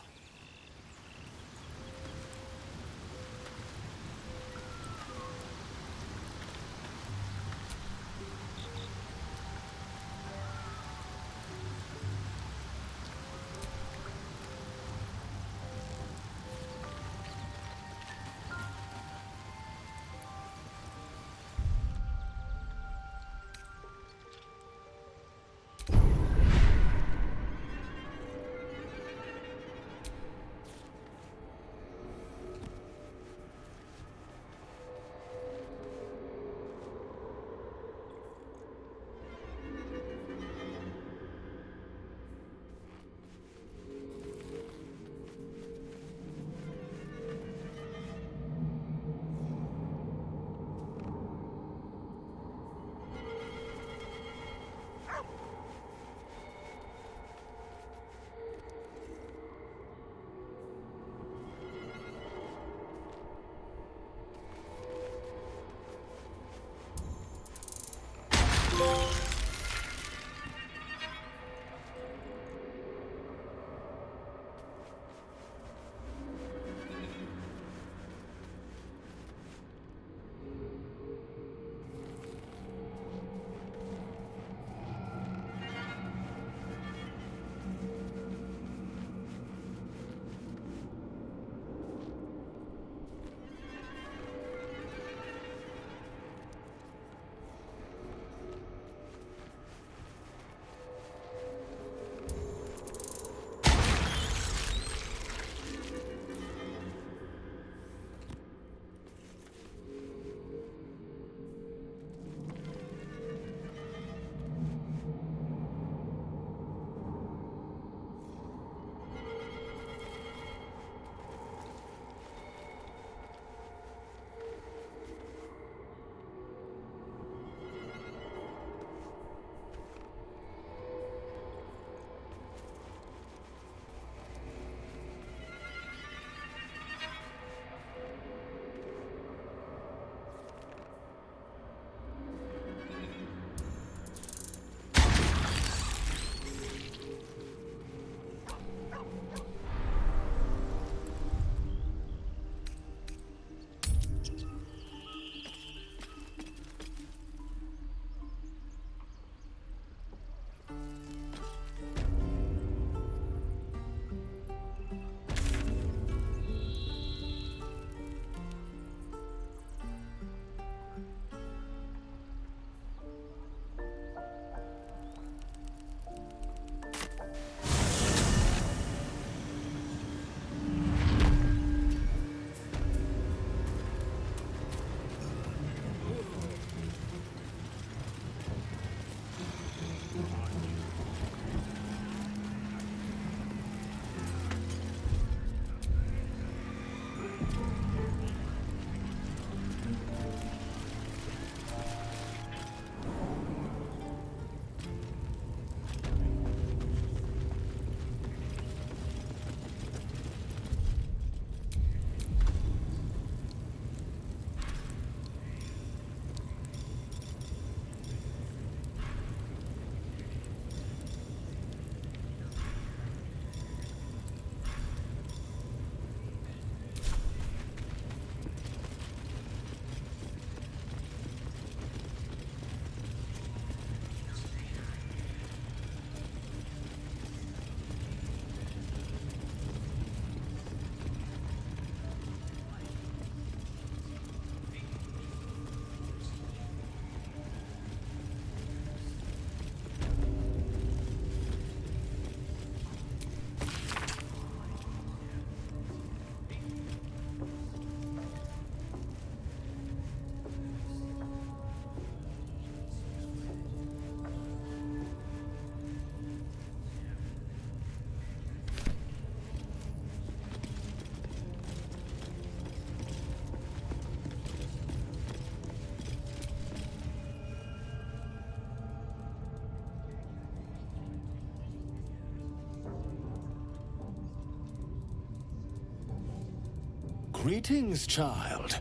Greetings, child.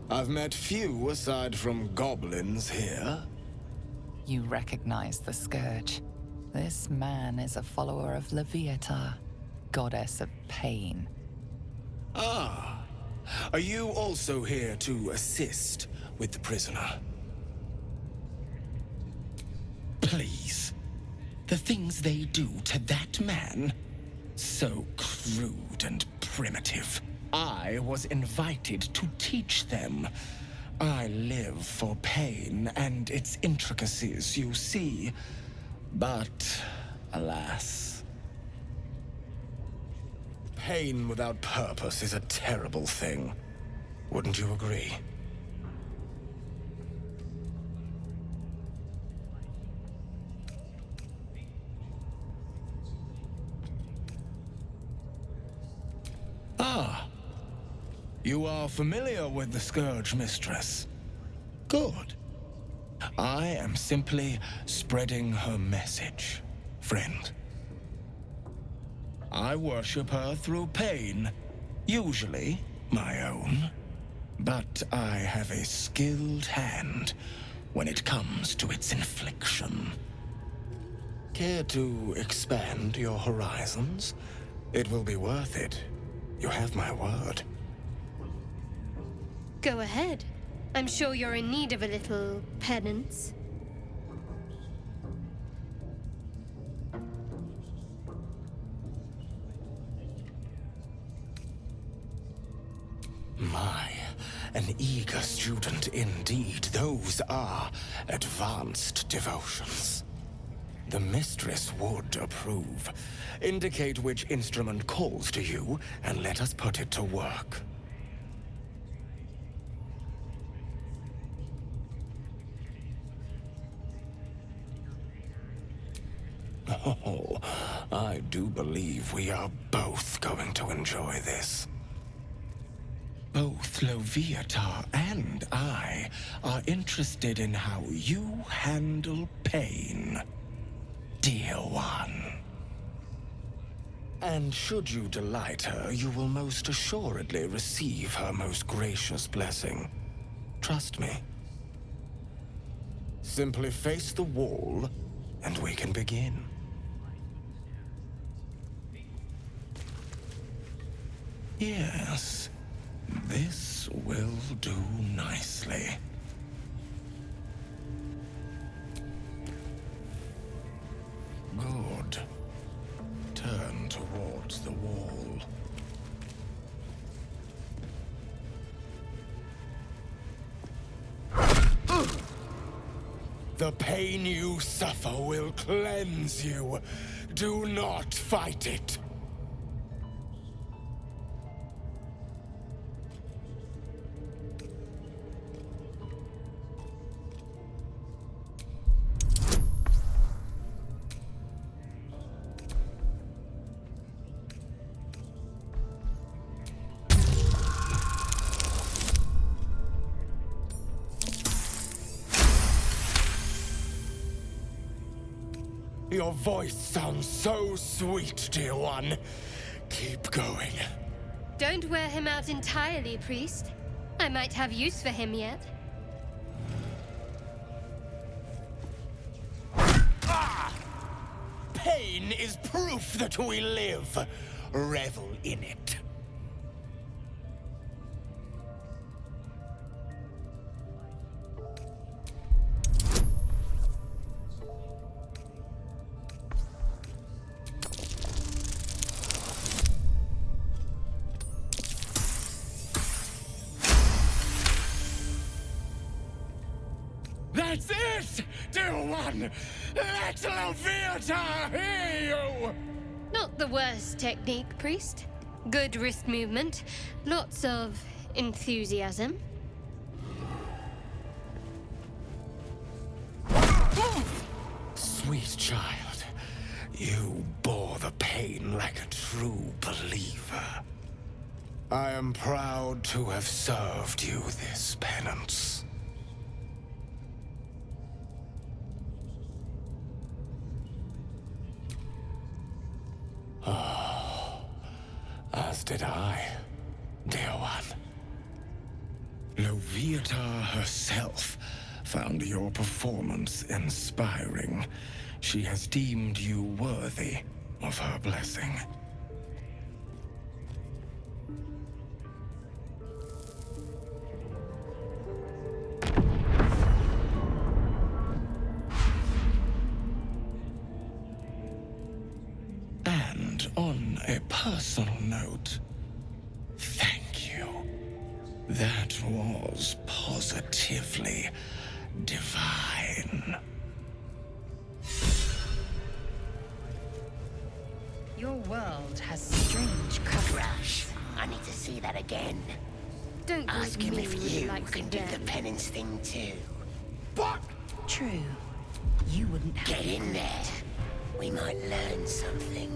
I've met few aside from goblins here. You recognize the scourge. This man is a follower of Leviata, goddess of pain. Ah. Are you also here to assist with the prisoner? Please. The things they do to that man? So crude and primitive. I was invited to teach them. I live for pain and its intricacies, you see. But, alas. Pain without purpose is a terrible thing. Wouldn't you agree? Ah. You are familiar with the Scourge Mistress. Good. I am simply spreading her message, friend. I worship her through pain, usually my own. But I have a skilled hand when it comes to its infliction. Care to expand your horizons? It will be worth it. You have my word. Go ahead. I'm sure you're in need of a little penance. My, an eager student indeed. Those are advanced devotions. The mistress would approve. Indicate which instrument calls to you, and let us put it to work. Oh, I do believe we are both going to enjoy this. Both Leviata and I are interested in how you handle pain, dear one. And should you delight her, you will most assuredly receive her most gracious blessing. Trust me. Simply face the wall, and we can begin. Yes, this will do nicely. Good. Turn towards the wall. The pain you suffer will cleanse you. Do not fight it. Your voice sounds so sweet, dear one. Keep going. Don't wear him out entirely, priest. I might have use for him yet. Ah! Pain is proof that we live. Revel in it. That's it, dear one! Let Leviata hear you! Not the worst technique, priest. Good wrist movement. Lots of enthusiasm. Sweet child, you bore the pain like a true believer. I am proud to have served you this penance. Oh, as did I, dear one. Avatar herself found your performance inspiring. She has deemed you worthy of her blessing. And on a personal note, thank you. That was positively divine. Your world has strange coverage. I need to see that again. Don't Ask leave him me if with you likes can do the again. penance thing too. True. You wouldn't have Get in there. We might learn something.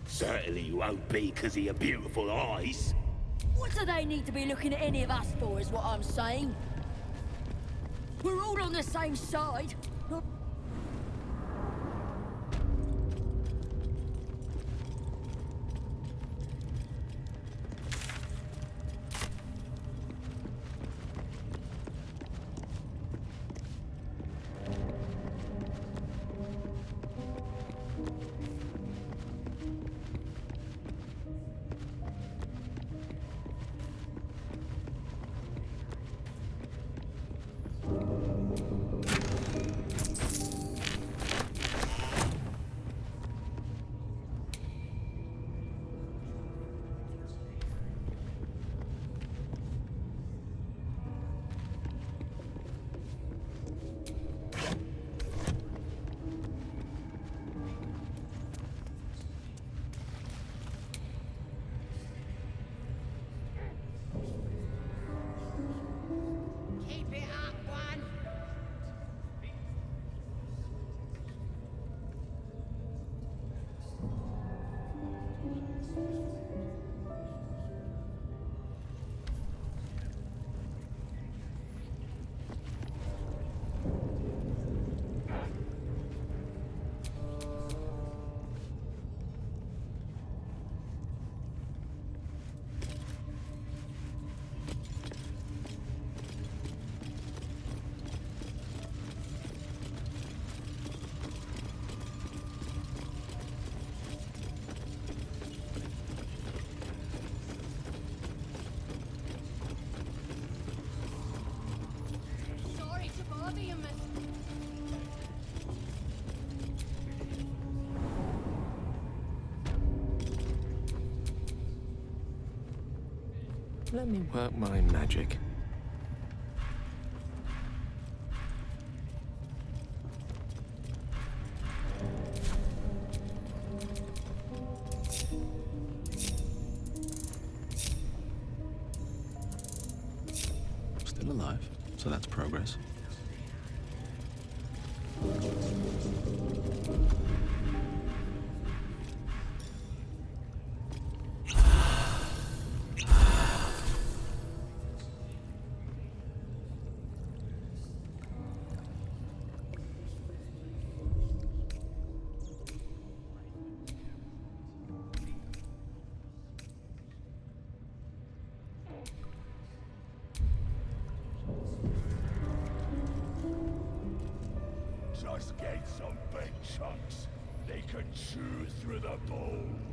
Certainly you won't be because of your beautiful eyes. What do they need to be looking at any of us for, is what I'm saying? We're all on the same side. Keep it up, one. Sorry to bother you, miss. Let me work my magic. Still alive, so that's progress. Just get some big chunks. They can chew through the bones.